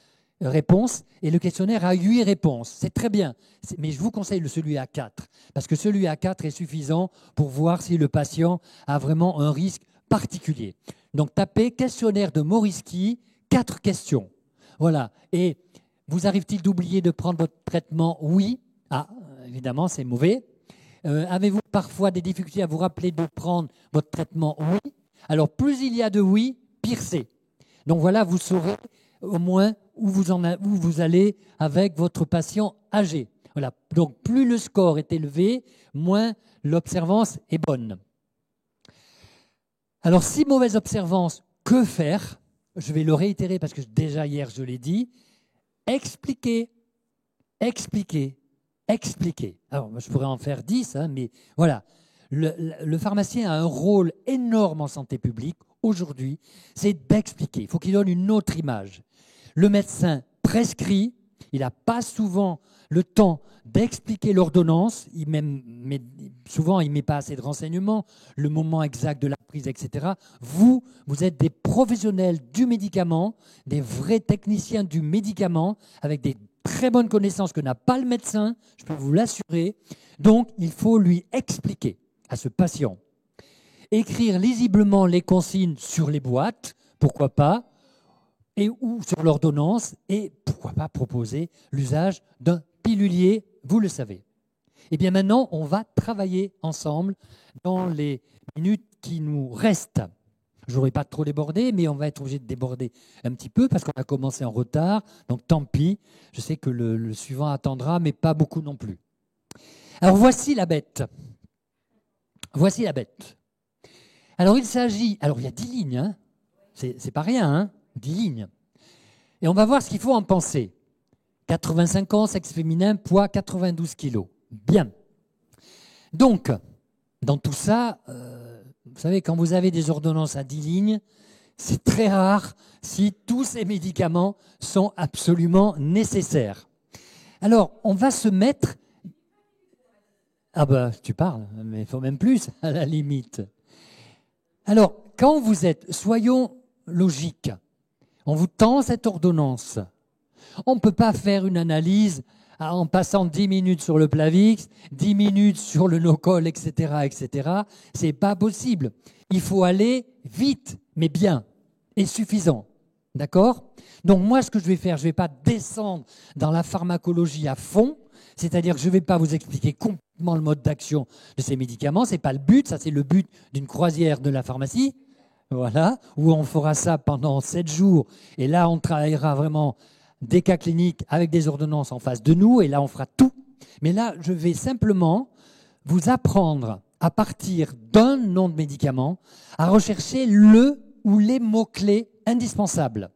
réponses et le questionnaire à 8 réponses. C'est très bien, mais je vous conseille celui à 4, parce que celui à 4 est suffisant pour voir si le patient a vraiment un risque particulier. Donc, tapez « questionnaire de Morisky », 4 questions. Voilà. Et vous arrive-t-il d'oublier de prendre votre traitement? Oui. Ah, évidemment, c'est mauvais. Avez-vous parfois des difficultés à vous rappeler de prendre votre traitement? Oui. Alors, plus il y a de oui, pire c'est. Donc voilà, vous saurez au moins où vous allez avec votre patient âgé. Voilà. Donc, plus le score est élevé, moins l'observance est bonne. Alors, si mauvaise observance, que faire? Je vais le réitérer parce que déjà hier je l'ai dit. Expliquer. Alors, je pourrais en faire 10, mais voilà. Le pharmacien a un rôle énorme en santé publique aujourd'hui, c'est d'expliquer. Il faut qu'il donne une autre image. Le médecin prescrit, il n'a pas souvent le temps d'expliquer l'ordonnance, souvent il ne met pas assez de renseignements, le moment exact de la prise, etc. Vous êtes des professionnels du médicament, des vrais techniciens du médicament, avec des très bonnes connaissances que n'a pas le médecin, je peux vous l'assurer. Donc, il faut lui expliquer à ce patient. Écrire lisiblement les consignes sur les boîtes, pourquoi pas, ou sur l'ordonnance, et pourquoi pas proposer l'usage d'un pilulier, vous le savez. Et bien maintenant, on va travailler ensemble dans les minutes qui nous restent. Je n'aurai pas trop débordé, mais on va être obligé de déborder un petit peu parce qu'on a commencé en retard, donc tant pis. Je sais que le suivant attendra, mais pas beaucoup non plus. Alors voici la bête. Voici la bête. Alors il s'agit, alors il y a 10 lignes, hein. C'est pas rien, 10 lignes. Et on va voir ce qu'il faut en penser. 85 ans, sexe féminin, poids 92 kilos. Bien. Donc, dans tout ça, vous savez, quand vous avez des ordonnances à 10 lignes, c'est très rare si tous ces médicaments sont absolument nécessaires. Alors, on va se mettre... Ah ben, tu parles, mais il faut même plus, à la limite. Alors, quand vous êtes, soyons logiques, on vous tend cette ordonnance. On ne peut pas faire une analyse en passant 10 minutes sur le Plavix, 10 minutes sur le no-col, etc., etc. C'est pas possible. Il faut aller vite, mais bien, et suffisant. D'accord? Donc moi, ce que je vais faire, je ne vais pas descendre dans la pharmacologie à fond, c'est-à-dire que je ne vais pas vous expliquer complètement le mode d'action de ces médicaments. Ce n'est pas le but, ça c'est le but d'une croisière de la pharmacie, voilà, où on fera ça pendant 7 jours, et là on travaillera vraiment des cas cliniques avec des ordonnances en face de nous, et là on fera tout. Mais là, je vais simplement vous apprendre, à partir d'un nom de médicament, à rechercher le ou les mots-clés indispensables.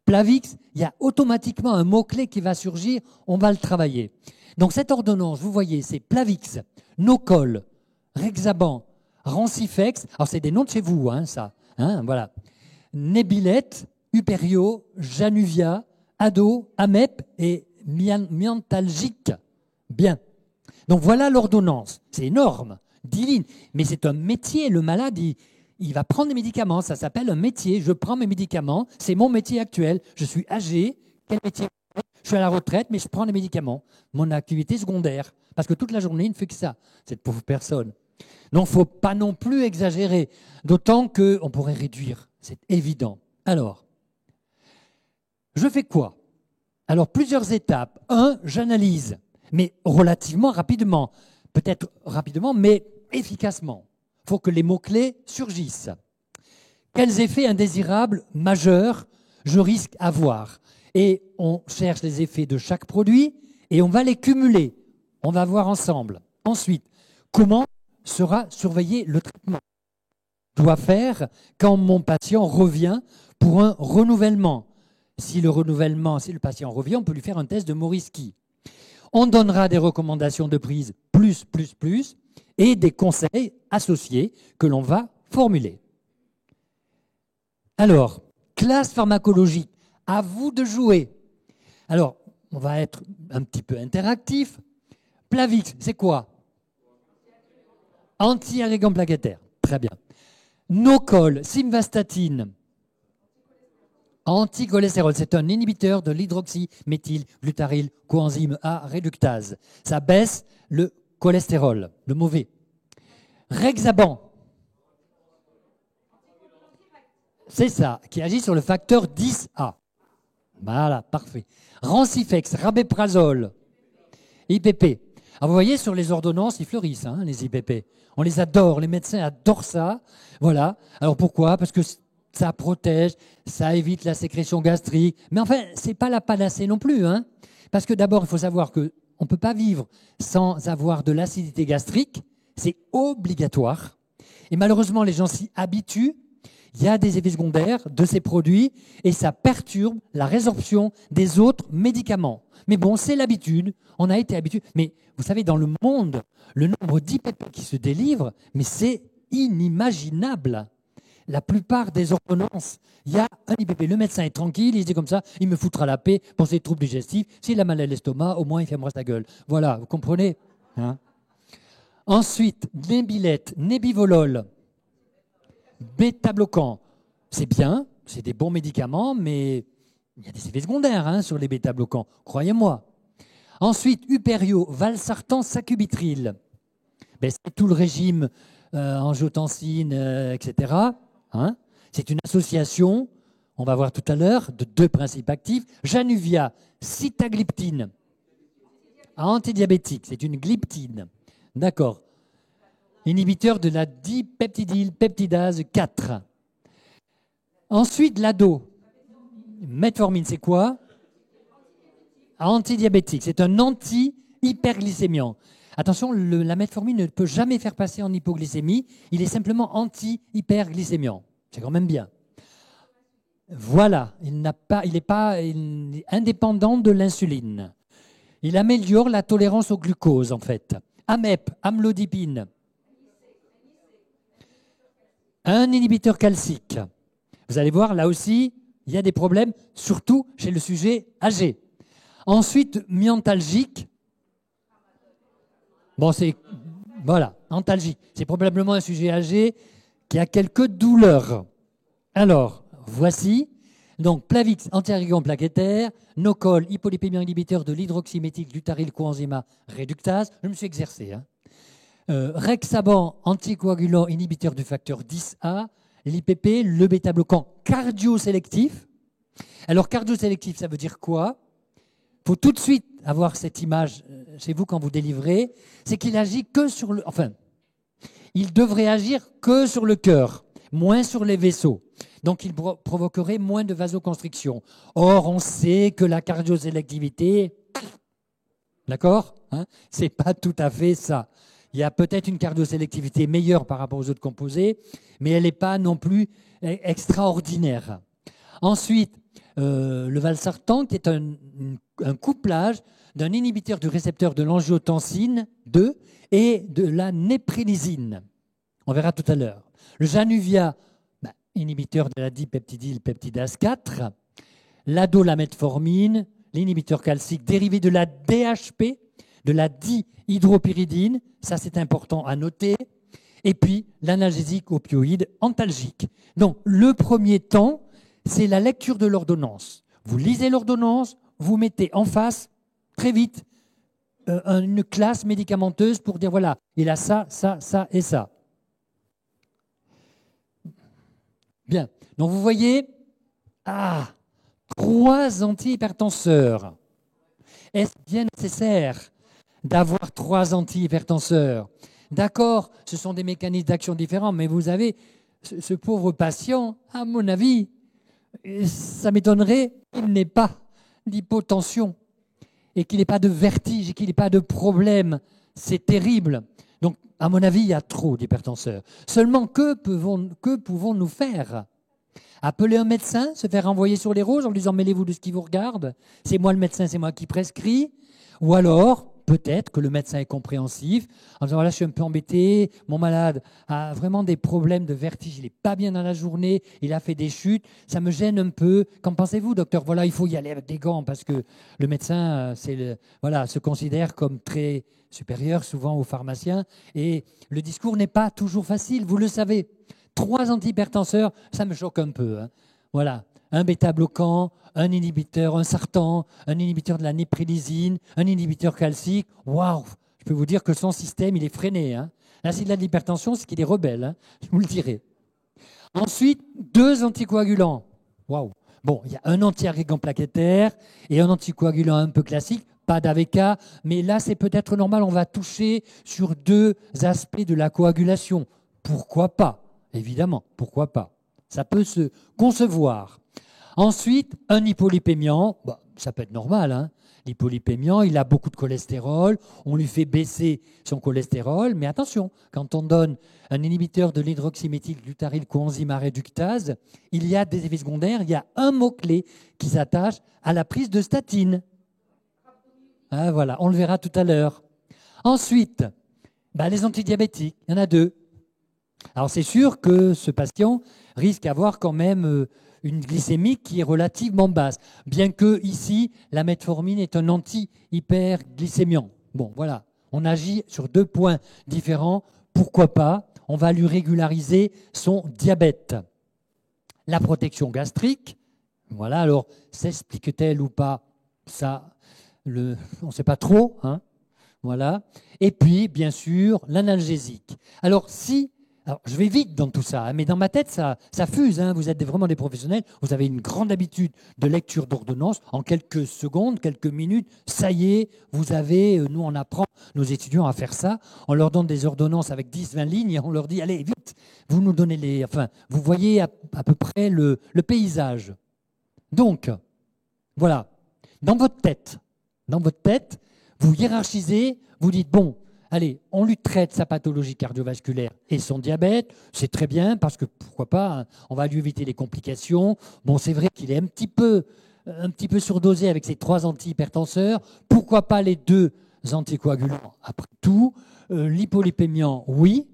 Plavix, il y a automatiquement un mot-clé qui va surgir, on va le travailler. Donc cette ordonnance, vous voyez, c'est Plavix, Nocol, Rexaban, Rancifex, alors c'est des noms de chez vous, hein, ça, hein, voilà. Nébilette, Uperio, Januvia, Ado, Amep et Miantalgique. Bien. Donc voilà l'ordonnance. C'est énorme, 10 lignes. Mais c'est un métier. Le malade, il va prendre des médicaments. Ça s'appelle un métier. Je prends mes médicaments. C'est mon métier actuel. Je suis âgé. Quel métier? Je suis à la retraite, mais je prends des médicaments. Mon activité secondaire. Parce que toute la journée, il ne fait que ça, cette pauvre personne. Donc, il ne faut pas non plus exagérer. D'autant qu'on pourrait réduire. C'est évident. Alors, je fais quoi? Alors, plusieurs étapes. Un, j'analyse, mais relativement rapidement. Peut-être rapidement, mais efficacement. Il faut que les mots-clés surgissent. Quels effets indésirables majeurs je risque d'avoir? Et on cherche les effets de chaque produit et on va les cumuler. On va voir ensemble. Ensuite, comment sera surveillé le traitement? Je dois faire quand mon patient revient pour un renouvellement. Si le patient revient, on peut lui faire un test de Morisky. On donnera des recommandations de prise plus, et des conseils associés que l'on va formuler. Alors, classe pharmacologique, à vous de jouer. Alors, on va être un petit peu interactif. Plavix, c'est quoi? Anti-agrégant plaquettaire. Très bien. Nocol, simvastatine. Anticholestérol, c'est un inhibiteur de l'hydroxyméthylglutaryl coenzyme A réductase. Ça baisse le cholestérol, le mauvais. Rexaban, c'est ça, qui agit sur le facteur 10A. Voilà, parfait. Rancifex, rabéprazole, IPP. Alors vous voyez, sur les ordonnances, ils fleurissent, hein, les IPP. On les adore, les médecins adorent ça. Voilà. Alors pourquoi? Parce que ça protège, ça évite la sécrétion gastrique. Mais enfin, ce n'est pas la panacée non plus. Hein, parce que d'abord, il faut savoir qu'on ne peut pas vivre sans avoir de l'acidité gastrique. C'est obligatoire. Et malheureusement, les gens s'y habituent. Il y a des effets secondaires de ces produits et ça perturbe la résorption des autres médicaments. Mais bon, c'est l'habitude. On a été habitué. Mais vous savez, dans le monde, le nombre d'IPP qui se délivrent, mais c'est inimaginable. La plupart des ordonnances, il y a un IPP. Le médecin est tranquille, il se dit comme ça, il me foutra la paix pour ses troubles digestifs. S'il a mal à l'estomac, au moins il fermera sa gueule. Voilà, vous comprenez, hein? Ensuite, Nébilette, Nébivolol, bêta-bloquants. C'est bien, c'est des bons médicaments, mais il y a des effets secondaires, hein, sur les bêta-bloquants, croyez-moi. Ensuite, Uperio, valsartan, sacubitril. Ben, c'est tout le régime angiotensine, etc. Hein. C'est une association, on va voir tout à l'heure, de deux principes actifs. Januvia, sitagliptine, antidiabétique, c'est une glyptine. D'accord. Inhibiteur de la dipeptidylpeptidase 4. Ensuite, l'ado. Metformine, c'est quoi? Antidiabétique, c'est un anti-hyperglycémiant. Attention, la metformine ne peut jamais faire passer en hypoglycémie, il est simplement anti-hyperglycémiant. C'est quand même bien. Voilà, il est indépendant de l'insuline. Il améliore la tolérance au glucose, en fait. AMEP, amlodipine. Un inhibiteur calcique. Vous allez voir, là aussi, il y a des problèmes, surtout chez le sujet âgé. Ensuite, myalgique. Bon, voilà, antalgique. C'est probablement un sujet âgé qui a quelques douleurs. Alors, voici. Donc, Plavix, anti-agrégant plaquettaire. Nocol, hypolipémie inhibiteur de l'hydroxyméthylglutaryl coenzyme A réductase. Je me suis exercé, hein. Rexaban, anticoagulant inhibiteur du facteur 10A, l'IPP, le bêta-bloquant cardiosélectif. Alors, cardiosélectif, ça veut dire quoi? Il faut tout de suite avoir cette image chez vous quand vous délivrez. C'est qu'il agit que sur le... Enfin, il devrait agir que sur le cœur, moins sur les vaisseaux. Donc, il provoquerait moins de vasoconstriction. Or, on sait que la cardiosélectivité, d'accord, hein, c'est pas tout à fait ça. il y a peut-être une cardiosélectivité meilleure par rapport aux autres composés, mais elle n'est pas non plus extraordinaire. Ensuite, le valsartan, qui est un couplage d'un inhibiteur du récepteur de l'angiotensine 2 et de la néprilysine. On verra tout à l'heure. Le januvia, inhibiteur de la dipeptidylpeptidase 4. L'adolametformine, l'inhibiteur calcique dérivé de la DHP, de la dihydropyridine, ça c'est important à noter. Et puis l'analgésique opioïde antalgique. Donc le premier temps, c'est la lecture de l'ordonnance. Vous lisez l'ordonnance, vous mettez en face, très vite, une classe médicamenteuse pour dire voilà, il a ça, ça, ça et ça. Bien, donc vous voyez, 3 antihypertenseurs. Est-ce bien nécessaire d'avoir 3 antihypertenseurs? D'accord, ce sont des mécanismes d'action différents, mais vous avez ce pauvre patient, à mon avis, ça m'étonnerait qu'il n'ait pas d'hypotension et qu'il n'ait pas de vertige et qu'il n'ait pas de problème. C'est terrible. Donc, à mon avis, il y a trop d'hypertenseurs. Seulement, que pouvons-nous faire? Appeler un médecin, se faire envoyer sur les roses en lui disant « mêlez-vous de ce qui vous regarde, c'est moi le médecin, c'est moi qui prescris ». Ou alors, peut-être que le médecin est compréhensif, en disant « voilà, je suis un peu embêté, mon malade a vraiment des problèmes de vertige, il n'est pas bien dans la journée, il a fait des chutes, ça me gêne un peu. Qu'en pensez-vous, docteur? Voilà, il faut y aller avec des gants parce que le médecin se considère comme très supérieur souvent aux pharmaciens et le discours n'est pas toujours facile, vous le savez. 3 antihypertenseurs, ça me choque un peu. Hein. Voilà, un bêta-bloquant, un inhibiteur, un sartan, un inhibiteur de la néprilysine, un inhibiteur calcique. Waouh, je peux vous dire que son système, il est freiné. Hein. Là, s'il a de l'hypertension, c'est qu'il est rebelle, hein, je vous le dirai. Ensuite, 2 anticoagulants. Waouh. Bon, il y a un antiagrégant plaquettaire et un anticoagulant un peu classique, pas d'AVK, mais là, c'est peut-être normal, on va toucher sur 2 aspects de la coagulation. Pourquoi pas? Évidemment, pourquoi pas? Ça peut se concevoir. Ensuite, un hypolipémiant, ça peut être normal. Hein. L'hypolipémiant, il a beaucoup de cholestérol, on lui fait baisser son cholestérol, mais attention, quand on donne un inhibiteur de l'hydroxyméthylglutaryl coenzyme A réductase, il y a des effets secondaires, il y a un mot-clé qui s'attache à la prise de statine. Ah, voilà, on le verra tout à l'heure. Ensuite, les antidiabétiques, il y en a 2. Alors c'est sûr que ce patient risque d'avoir quand même une glycémie qui est relativement basse, bien que ici la metformine est un anti-hyperglycémiant. Bon, voilà, on agit sur 2 points différents. Pourquoi pas? On va lui régulariser son diabète. La protection gastrique, voilà. Alors s'explique-t-elle ou pas? Ça, on ne sait pas trop, hein. Voilà. Et puis, bien sûr, l'analgésique. Alors je vais vite dans tout ça, hein, mais dans ma tête, ça fuse. Hein, vous êtes vraiment des professionnels. Vous avez une grande habitude de lecture d'ordonnance. En quelques secondes, quelques minutes, ça y est, vous avez, nous on apprend nos étudiants à faire ça. On leur donne des ordonnances avec 10-20 lignes et on leur dit, allez, vite, vous nous donnez vous voyez à peu près le paysage. Donc, voilà, dans votre tête, vous hiérarchisez, vous dites, bon, allez, on lui traite sa pathologie cardiovasculaire et son diabète, c'est très bien parce que pourquoi pas, hein, on va lui éviter les complications. Bon, c'est vrai qu'il est un petit peu surdosé avec ses 3 antihypertenseurs. Pourquoi pas les 2 anticoagulants après tout? L'hypolipémiant, oui,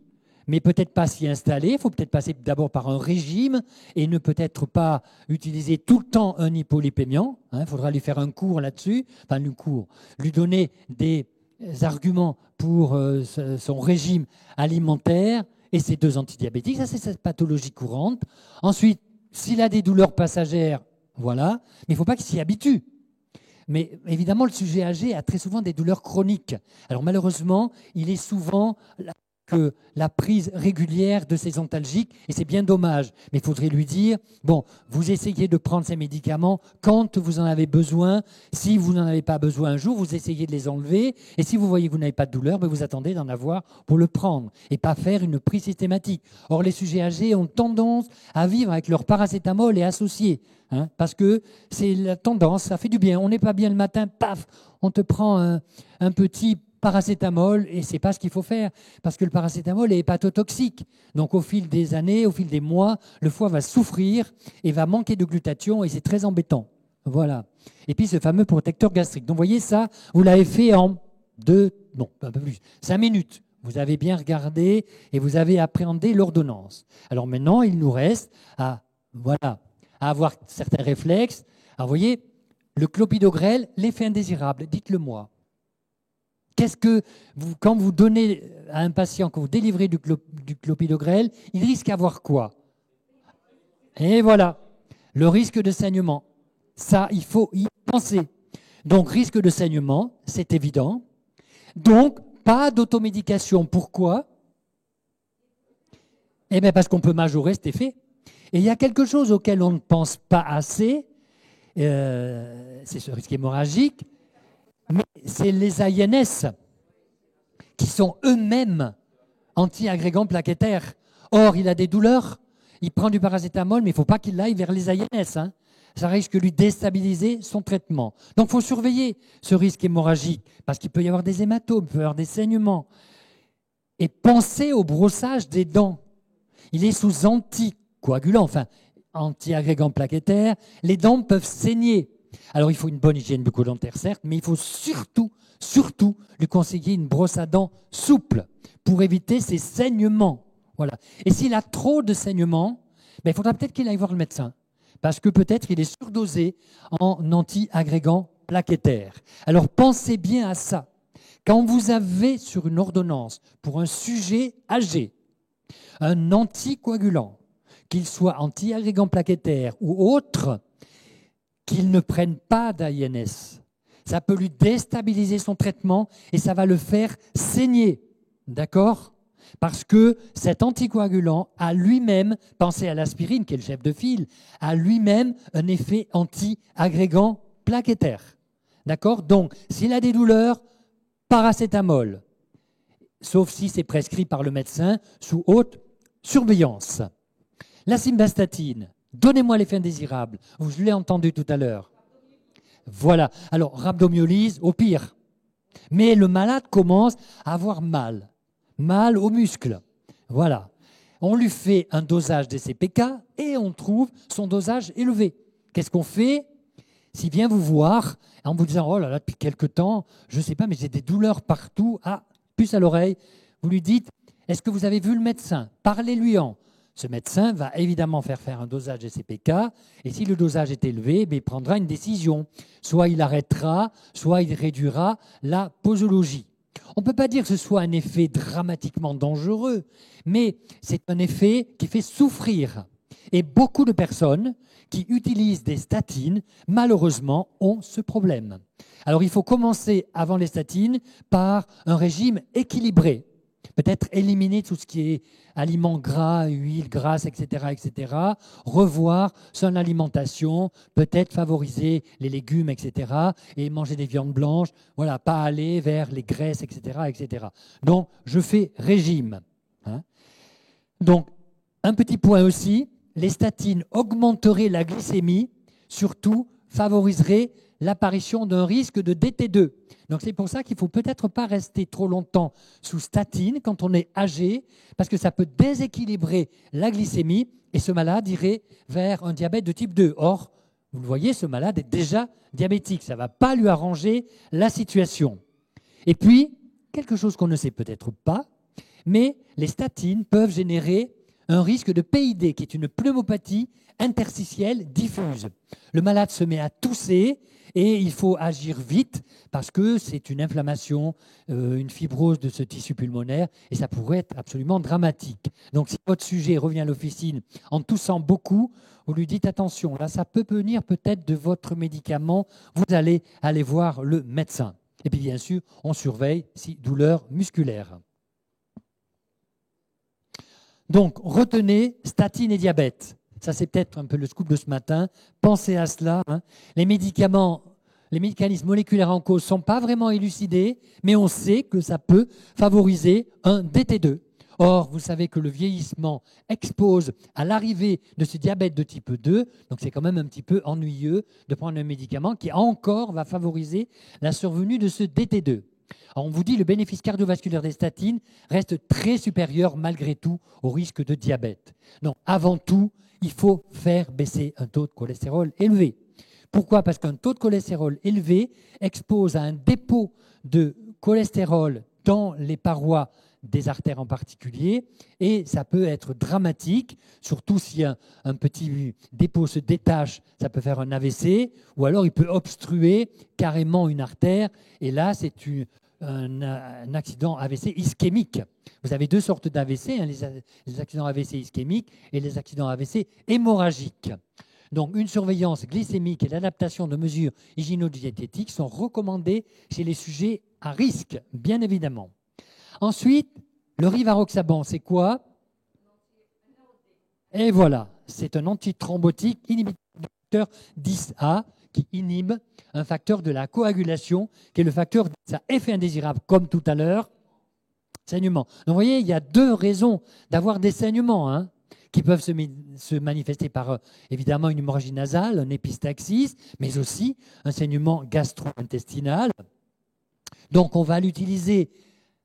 mais peut-être pas s'y installer. Il faut peut-être passer d'abord par un régime et ne peut-être pas utiliser tout le temps un hypolipémiant. Il faudra lui faire un cours là-dessus, lui donner des arguments pour son régime alimentaire et ses 2 antidiabétiques. Ça, c'est sa pathologie courante. Ensuite, s'il a des douleurs passagères, voilà, mais il ne faut pas qu'il s'y habitue. Mais évidemment, le sujet âgé a très souvent des douleurs chroniques. Alors malheureusement, il est souvent que la prise régulière de ces antalgiques, et c'est bien dommage, mais il faudrait lui dire, bon, vous essayez de prendre ces médicaments quand vous en avez besoin, si vous n'en avez pas besoin un jour, vous essayez de les enlever, et si vous voyez que vous n'avez pas de douleur, vous attendez d'en avoir pour le prendre, et pas faire une prise systématique. Or, les sujets âgés ont tendance à vivre avec leur paracétamol et associés, hein, parce que c'est la tendance, ça fait du bien, on n'est pas bien le matin, paf, on te prend un petit paracétamol, et ce n'est pas ce qu'il faut faire, parce que le paracétamol est hépatotoxique. Donc au fil des années, au fil des mois, le foie va souffrir et va manquer de glutathion, et c'est très embêtant. Voilà. Et puis ce fameux protecteur gastrique. Donc vous voyez ça, vous l'avez fait en un peu plus, 5 minutes. Vous avez bien regardé et vous avez appréhendé l'ordonnance. Alors maintenant, il nous reste à avoir certains réflexes. Alors vous voyez, le clopidogrel, l'effet indésirable, dites-le moi. Qu'est-ce que, quand vous donnez à un patient, quand vous délivrez du clopidogrel, il risque d'avoir quoi? Et voilà, le risque de saignement. Ça, il faut y penser. Donc, risque de saignement, c'est évident. Donc, pas d'automédication. Pourquoi? Eh bien, parce qu'on peut majorer cet effet. Et il y a quelque chose auquel on ne pense pas assez, c'est ce risque hémorragique, mais c'est les AINS qui sont eux-mêmes anti-agrégants plaquettaires. Or, il a des douleurs, il prend du paracétamol, mais il ne faut pas qu'il aille vers les AINS. Ça risque de lui déstabiliser son traitement. Donc, il faut surveiller ce risque hémorragique, parce qu'il peut y avoir des hématomes, il peut y avoir des saignements. Et pensez au brossage des dents. Il est sous anticoagulant, enfin, anti-agrégant plaquettaire. Les dents peuvent saigner. Alors, il faut une bonne hygiène bucco-dentaire, certes, mais il faut surtout lui conseiller une brosse à dents souple pour éviter ces saignements. Voilà. Et s'il a trop de saignements, il faudra peut-être qu'il aille voir le médecin, parce que peut-être il est surdosé en anti-agrégant plaquettaire. Alors, pensez bien à ça. Quand vous avez sur une ordonnance pour un sujet âgé, un anticoagulant, qu'il soit anti-agrégant plaquettaire ou autre, qu'il ne prenne pas d'AINS. Ça peut lui déstabiliser son traitement et ça va le faire saigner. D'accord? Parce que cet anticoagulant a lui-même, pensez à l'aspirine qui est le chef de file, a lui-même un effet anti-agrégant plaquettaire. D'accord? Donc, s'il a des douleurs, paracétamol, sauf si c'est prescrit par le médecin sous haute surveillance. La simvastatine, donnez-moi l'effet indésirable. Je l'ai entendu tout à l'heure. Voilà. Alors, rhabdomyolyse, au pire. Mais le malade commence à avoir mal aux muscles. Voilà. On lui fait un dosage des CPK et on trouve son dosage élevé. Qu'est-ce qu'on fait? S'il vient vous voir en vous disant « Oh là là, depuis quelque temps, je ne sais pas, mais j'ai des douleurs partout. Ah, puce à l'oreille. » Vous lui dites « Est-ce que vous avez vu le médecin? Parlez-lui-en. » Ce médecin va évidemment faire un dosage des CPK et si le dosage est élevé, il prendra une décision. Soit il arrêtera, soit il réduira la posologie. On ne peut pas dire que ce soit un effet dramatiquement dangereux, mais c'est un effet qui fait souffrir. Et beaucoup de personnes qui utilisent des statines, malheureusement, ont ce problème. Alors il faut commencer avant les statines par un régime équilibré. Peut-être éliminer tout ce qui est aliments gras, huiles grasses, etc. Revoir son alimentation, peut-être favoriser les légumes, etc. et manger des viandes blanches. Voilà, pas aller vers les graisses, etc. Donc, je fais régime. Donc, un petit point aussi, les statines augmenteraient la glycémie, surtout favoriseraient l'apparition d'un risque de DT2. Donc c'est pour ça qu'il ne faut peut-être pas rester trop longtemps sous statine quand on est âgé, parce que ça peut déséquilibrer la glycémie et ce malade irait vers un diabète de type 2. Or, vous le voyez, ce malade est déjà diabétique. Ça ne va pas lui arranger la situation. Et puis, quelque chose qu'on ne sait peut-être pas, mais les statines peuvent générer un risque de PID, qui est une pneumopathie interstitielle diffuse. Le malade se met à tousser et il faut agir vite parce que c'est une inflammation, une fibrose de ce tissu pulmonaire et ça pourrait être absolument dramatique. Donc si votre sujet revient à l'officine en toussant beaucoup, vous lui dites attention, là ça peut venir peut-être de votre médicament, vous allez aller voir le médecin. Et puis bien sûr, on surveille si douleur musculaire. Donc, retenez statine et diabète. Ça, c'est peut-être un peu le scoop de ce matin. Pensez à cela. Les médicaments, les mécanismes moléculaires en cause ne sont pas vraiment élucidés, mais on sait que ça peut favoriser un DT2. Or, vous savez que le vieillissement expose à l'arrivée de ce diabète de type 2, donc c'est quand même un petit peu ennuyeux de prendre un médicament qui encore va favoriser la survenue de ce DT2. Alors, on vous dit que le bénéfice cardiovasculaire des statines reste très supérieur malgré tout au risque de diabète. Donc, avant tout, il faut faire baisser un taux de cholestérol élevé. Pourquoi? Parce qu'un taux de cholestérol élevé expose à un dépôt de cholestérol dans les parois des artères en particulier, et ça peut être dramatique, surtout si un petit dépôt se détache, ça peut faire un AVC, ou alors il peut obstruer carrément une artère, et là c'est un accident AVC ischémique. Vous avez deux sortes d'AVC, hein, les accidents AVC ischémiques et les accidents AVC hémorragiques. Donc, une surveillance glycémique et l'adaptation de mesures hygiéno-diététiques sont recommandées chez les sujets à risque, bien évidemment. Ensuite, le rivaroxaban, c'est quoi? Et voilà, c'est un antithrombotique inhibiteur du facteur 10A qui inhibe un facteur de la coagulation, qui est le facteur 10A. Effet indésirable, comme tout à l'heure, saignement. Donc, vous voyez, il y a deux raisons d'avoir des saignements, hein, qui peuvent se manifester par, évidemment, une hémorragie nasale, un épistaxis, mais aussi un saignement gastro-intestinal. Donc, on va l'utiliser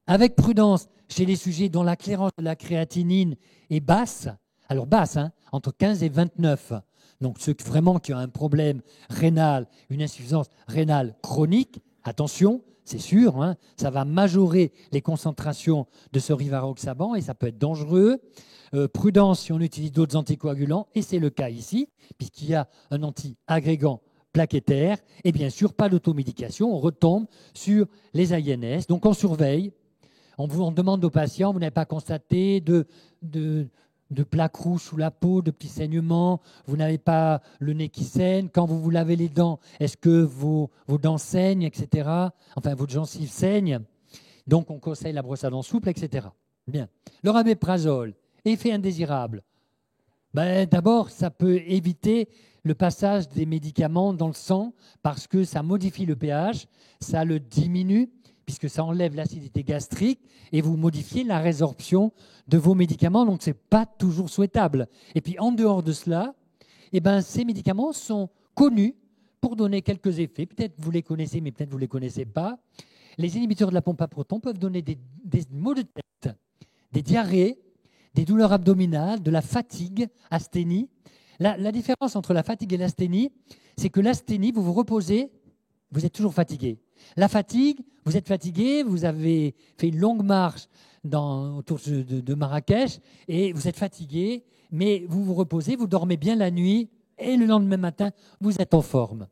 avec prudence chez les sujets dont la clairance de la créatinine est basse. Alors, basse, hein, entre 15 et 29. Donc, ceux vraiment qui ont un problème rénal, une insuffisance rénale chronique, attention, c'est sûr, hein, ça va majorer les concentrations de ce rivaroxaban et ça peut être dangereux. Prudence si on utilise d'autres anticoagulants, et c'est le cas ici, puisqu'il y a un anti-agrégant plaquettaire, et bien sûr, pas d'automédication, on retombe sur les INS. Donc, on surveille, on demande aux patients, vous n'avez pas constaté de plaques rouges sous la peau, de petits saignements, vous n'avez pas le nez qui saigne, quand vous vous lavez les dents, est-ce que vos dents saignent, etc. Enfin, votre gencive saigne. Donc, on conseille la brosse à dents souple, etc. Bien. Le rabéprazole, effet indésirable. Ben, d'abord, ça peut éviter le passage des médicaments dans le sang parce que ça modifie le pH, ça le diminue, puisque ça enlève l'acidité gastrique et vous modifiez la résorption de vos médicaments, donc ce n'est pas toujours souhaitable. Et puis en dehors de cela, eh ben, ces médicaments sont connus pour donner quelques effets. Peut-être vous les connaissez, mais peut-être vous ne les connaissez pas. Les inhibiteurs de la pompe à protons peuvent donner des maux de tête, des diarrhées, des douleurs abdominales, de la fatigue, asthénie. La différence entre la fatigue et l'asthénie, c'est que l'asthénie, vous vous reposez, vous êtes toujours fatigué. La fatigue, vous êtes fatigué, vous avez fait une longue marche autour de Marrakech et vous êtes fatigué, mais vous vous reposez, vous dormez bien la nuit et le lendemain matin, vous êtes en forme.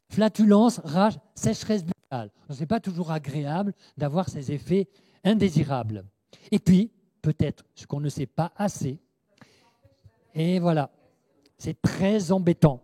Flatulence, rage, sécheresse buccale. Ce n'est pas toujours agréable d'avoir ces effets indésirables. Et puis, peut-être ce qu'on ne sait pas assez, et voilà, c'est très embêtant.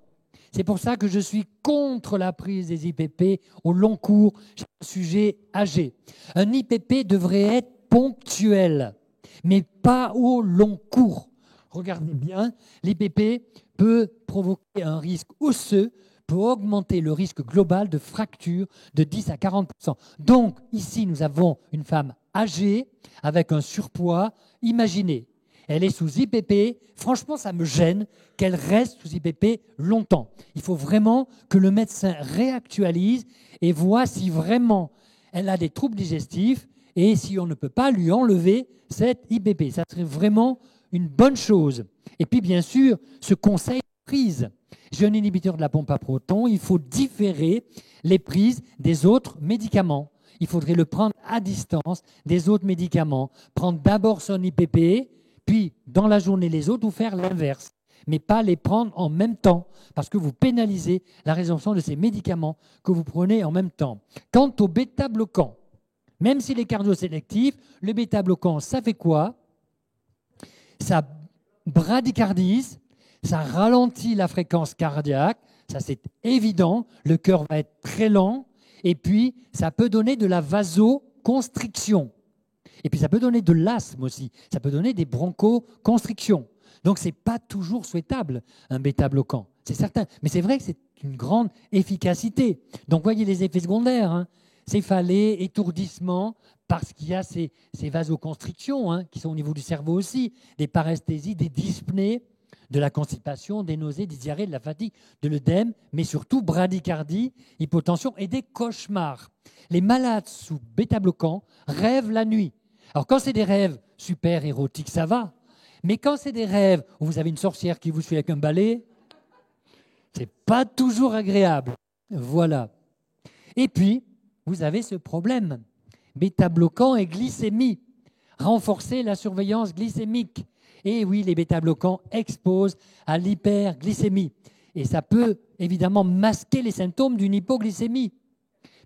C'est pour ça que je suis contre la prise des IPP au long cours chez un sujet âgé. Un IPP devrait être ponctuel, mais pas au long cours. Regardez bien, l'IPP peut provoquer un risque osseux, peut augmenter le risque global de fracture de 10 à 40%. Donc, ici, nous avons une femme âgée avec un surpoids. Imaginez, elle est sous IPP. Franchement, ça me gêne qu'elle reste sous IPP longtemps. Il faut vraiment que le médecin réactualise et voit si vraiment elle a des troubles digestifs et si on ne peut pas lui enlever cette IPP. Ça serait vraiment une bonne chose. Et puis, bien sûr, ce conseil de prise. J'ai un inhibiteur de la pompe à protons, il faut différer les prises des autres médicaments. Il faudrait le prendre à distance des autres médicaments. Prendre d'abord son IPP, puis dans la journée les autres, ou faire l'inverse. Mais pas les prendre en même temps, parce que vous pénalisez la résorption de ces médicaments que vous prenez en même temps. Quant au bêta-bloquant, même s'il est cardiosélectif, le bêta-bloquant, ça fait quoi? Ça bradycardise, ça ralentit la fréquence cardiaque, ça c'est évident, le cœur va être très lent, et puis ça peut donner de la vasoconstriction. Et puis ça peut donner de l'asthme aussi, ça peut donner des bronchoconstrictions. Donc ce n'est pas toujours souhaitable, un bêta-bloquant, c'est certain. Mais c'est vrai que c'est une grande efficacité. Donc voyez les effets secondaires, hein. Céphalée, étourdissement, parce qu'il y a ces vasoconstrictions, hein, qui sont au niveau du cerveau aussi, des paresthésies, des dyspnées. de la constipation, des nausées, des diarrhées, de la fatigue, de l'œdème, mais surtout bradycardie, hypotension et des cauchemars. Les malades sous bêta-bloquants rêvent la nuit. Alors quand c'est des rêves super érotiques, ça va. Mais quand c'est des rêves où vous avez une sorcière qui vous suit avec un balai, c'est pas toujours agréable. Voilà. Et puis, vous avez ce problème. Bêta-bloquants et glycémie. Renforcer la surveillance glycémique. Et oui, les bêta-bloquants exposent à l'hyperglycémie. Et ça peut évidemment masquer les symptômes d'une hypoglycémie.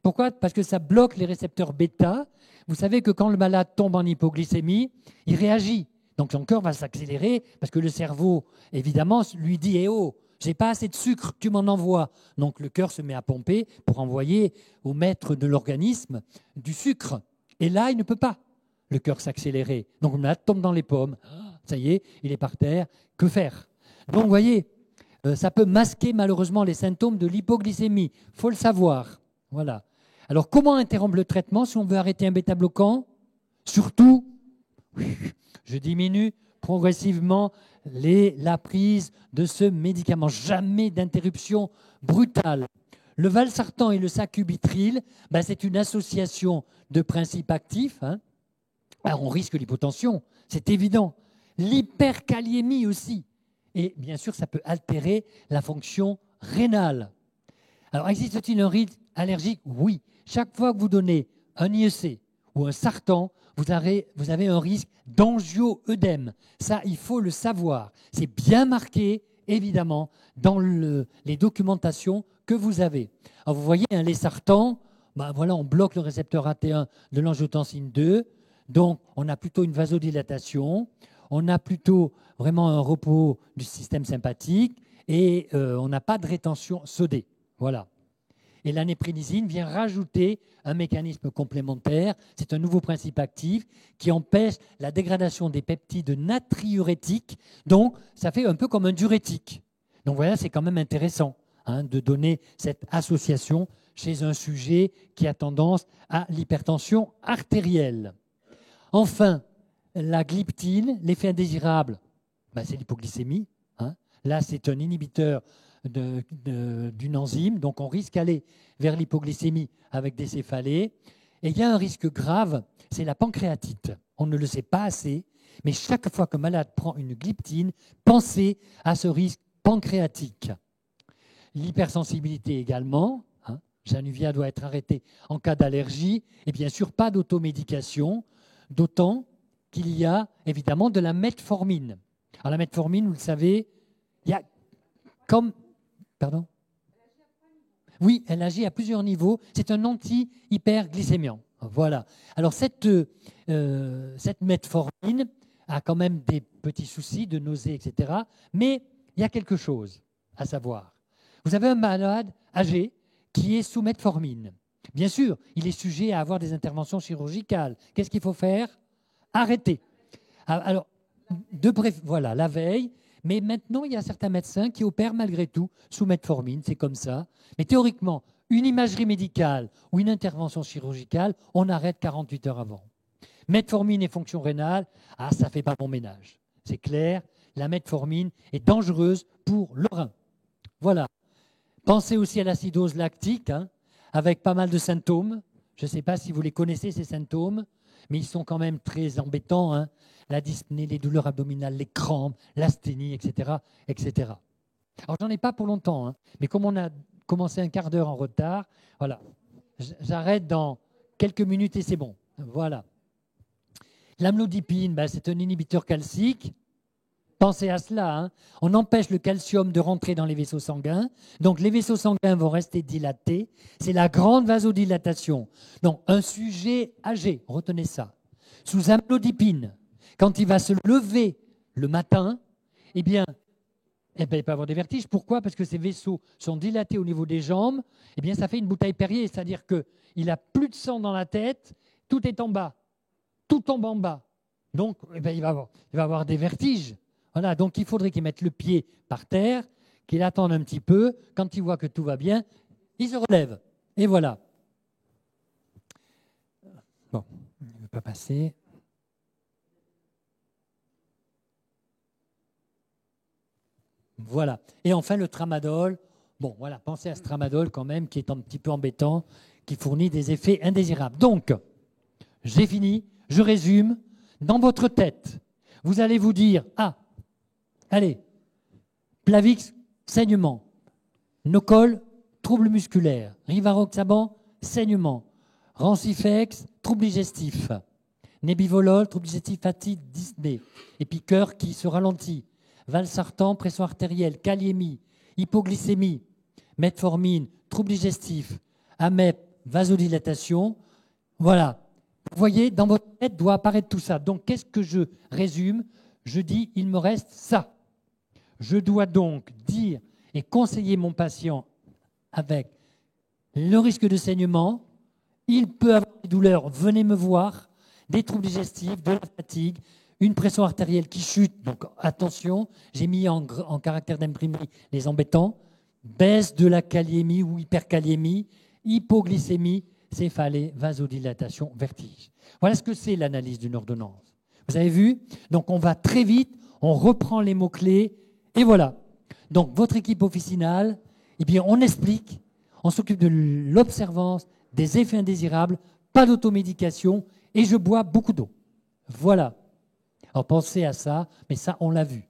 Pourquoi? Parce que ça bloque les récepteurs bêta. Vous savez que quand le malade tombe en hypoglycémie, il réagit. Donc son cœur va s'accélérer parce que le cerveau, évidemment, lui dit « Eh oh, j'ai pas assez de sucre, tu m'en envoies ». Donc le cœur se met à pomper pour envoyer au maître de l'organisme du sucre. Et là, il ne peut pas, le cœur s'accélérer. Donc le malade tombe dans les pommes. Ça y est, il est par terre. Que faire? Donc vous voyez, ça peut masquer malheureusement les symptômes de l'hypoglycémie. Il faut le savoir. Voilà. Alors comment interrompre le traitement si on veut arrêter un bêta-bloquant? Surtout, je diminue progressivement la prise de ce médicament. Jamais d'interruption brutale. Le valsartan et le sacubitril, c'est une association de principes actifs. Alors on risque l'hypotension, c'est évident. L'hyperkaliémie aussi. Et bien sûr, ça peut altérer la fonction rénale. Alors existe-t-il un risque allergique? Oui. Chaque fois que vous donnez un IEC ou un sartan, vous avez un risque d'angio-œdème. Ça, il faut le savoir. C'est bien marqué, évidemment, dans les documentations que vous avez. Alors, vous voyez, les sartans, voilà, on bloque le récepteur AT1 de l'angiotensine 2, donc on a plutôt une vasodilatation, on a plutôt vraiment un repos du système sympathique et on n'a pas de rétention sodée. Voilà. Et la néprénisine vient rajouter un mécanisme complémentaire. C'est un nouveau principe actif qui empêche la dégradation des peptides natriurétiques. Donc, ça fait un peu comme un diurétique. Donc voilà, c'est quand même intéressant de donner cette association chez un sujet qui a tendance à l'hypertension artérielle. Enfin, la glyptine, l'effet indésirable, c'est l'hypoglycémie. Là, c'est un inhibiteur d'une enzyme, donc on risque d'aller vers l'hypoglycémie avec des céphalées. Et il y a un risque grave, c'est la pancréatite. On ne le sait pas assez, mais chaque fois qu'un malade prend une glyptine, pensez à ce risque pancréatique. L'hypersensibilité également. Januvia doit être arrêté en cas d'allergie. Et bien sûr, pas d'automédication, d'autant qu'il y a évidemment de la metformine. Alors la metformine, vous le savez, il y a comme... Pardon? Oui, elle agit à plusieurs niveaux. C'est un anti-hyperglycémiant. Voilà. Alors cette metformine a quand même des petits soucis de nausées, etc. Mais il y a quelque chose à savoir. Vous avez un malade âgé qui est sous metformine. Bien sûr, il est sujet à avoir des interventions chirurgicales. Qu'est-ce qu'il faut faire? Arrêter. Alors, voilà, la veille. Mais maintenant, il y a certains médecins qui opèrent malgré tout sous metformine, c'est comme ça. Mais théoriquement, une imagerie médicale ou une intervention chirurgicale, on arrête 48 heures avant. Metformine et fonction rénale, ça ne fait pas bon ménage. C'est clair, la metformine est dangereuse pour le rein. Voilà. Pensez aussi à l'acidose lactique, avec pas mal de symptômes. Je ne sais pas si vous les connaissez, ces symptômes, mais ils sont quand même très embêtants. La dyspnée, les douleurs abdominales, les crampes, l'asthénie, etc., etc. Alors, j'en ai pas pour longtemps, mais comme on a commencé un quart d'heure en retard, voilà, j'arrête dans quelques minutes et c'est bon. Voilà. L'amlodipine, c'est un inhibiteur calcique. Pensez à cela. On empêche le calcium de rentrer dans les vaisseaux sanguins. Donc, les vaisseaux sanguins vont rester dilatés. C'est la grande vasodilatation. Donc, un sujet âgé, retenez ça, sous amlodipine, quand il va se lever le matin, il peut avoir des vertiges. Pourquoi? Parce que ces vaisseaux sont dilatés au niveau des jambes. Ça fait une bouteille Perrier, c'est-à-dire qu'il n'a plus de sang dans la tête, tout est en bas. Tout tombe en bas. Donc, il va avoir des vertiges. Voilà, donc il faudrait qu'il mette le pied par terre, qu'il attende un petit peu. Quand il voit que tout va bien, il se relève. Et voilà. Bon, il ne veut pas passer. Voilà. Et enfin, le tramadol. Bon, voilà, pensez à ce tramadol quand même, qui est un petit peu embêtant, qui fournit des effets indésirables. Donc, j'ai fini, je résume. Dans votre tête, vous allez vous dire, ah, allez, Plavix, saignement. Nocol, trouble musculaire. Rivaroxaban, saignement. Rancifex, trouble digestif. Nébivolol, trouble digestif, fatigue, dyspnée. Et puis cœur qui se ralentit. Valsartan, pression artérielle, kaliémie, hypoglycémie. Metformine, trouble digestif. AMEP, vasodilatation. Voilà. Vous voyez, dans votre tête doit apparaître tout ça. Donc, qu'est-ce que je résume? Je dis, il me reste ça. Je dois donc dire et conseiller mon patient avec le risque de saignement. Il peut avoir des douleurs, venez me voir, des troubles digestifs, de la fatigue, une pression artérielle qui chute. Donc, attention, j'ai mis en caractère d'imprimerie les embêtants. Baisse de la kaliémie ou hyperkaliémie, hypoglycémie, céphalée, vasodilatation, vertige. Voilà ce que c'est l'analyse d'une ordonnance. Vous avez vu? Donc on va très vite, on reprend les mots-clés, et voilà. Donc votre équipe officinale, eh bien, on explique, on s'occupe de l'observance, des effets indésirables, pas d'automédication, et je bois beaucoup d'eau. Voilà. Alors pensez à ça, mais ça on l'a vu.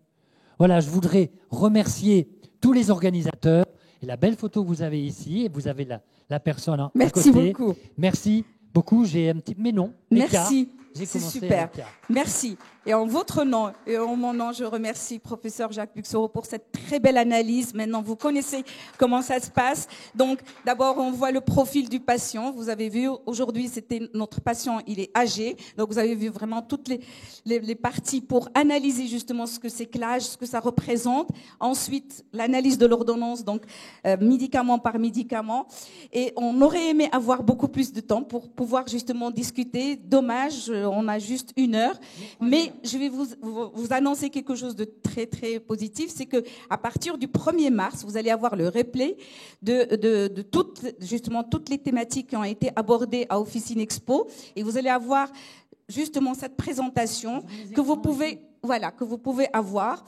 Voilà, je voudrais remercier tous les organisateurs. Et la belle photo que vous avez ici, et vous avez la personne à côté. Merci beaucoup. Merci beaucoup. J'ai un petit... Mais non. Merci. C'est commencé super. Merci. Et en votre nom et en mon nom, je remercie professeur Jacques Buxoro pour cette très belle analyse. Maintenant, vous connaissez comment ça se passe. Donc, d'abord, on voit le profil du patient. Vous avez vu, aujourd'hui, c'était notre patient, il est âgé. Donc, vous avez vu vraiment toutes les parties pour analyser justement ce que c'est que l'âge, ce que ça représente. Ensuite, l'analyse de l'ordonnance, donc médicament par médicament. Et on aurait aimé avoir beaucoup plus de temps pour pouvoir justement discuter. Dommage, on a juste 1 heure. Mais je vais vous annoncer quelque chose de très, très positif. C'est qu'à partir du 1er mars, vous allez avoir le replay de toutes les thématiques qui ont été abordées à Officine Expo. Et vous allez avoir justement cette présentation que vous pouvez avoir.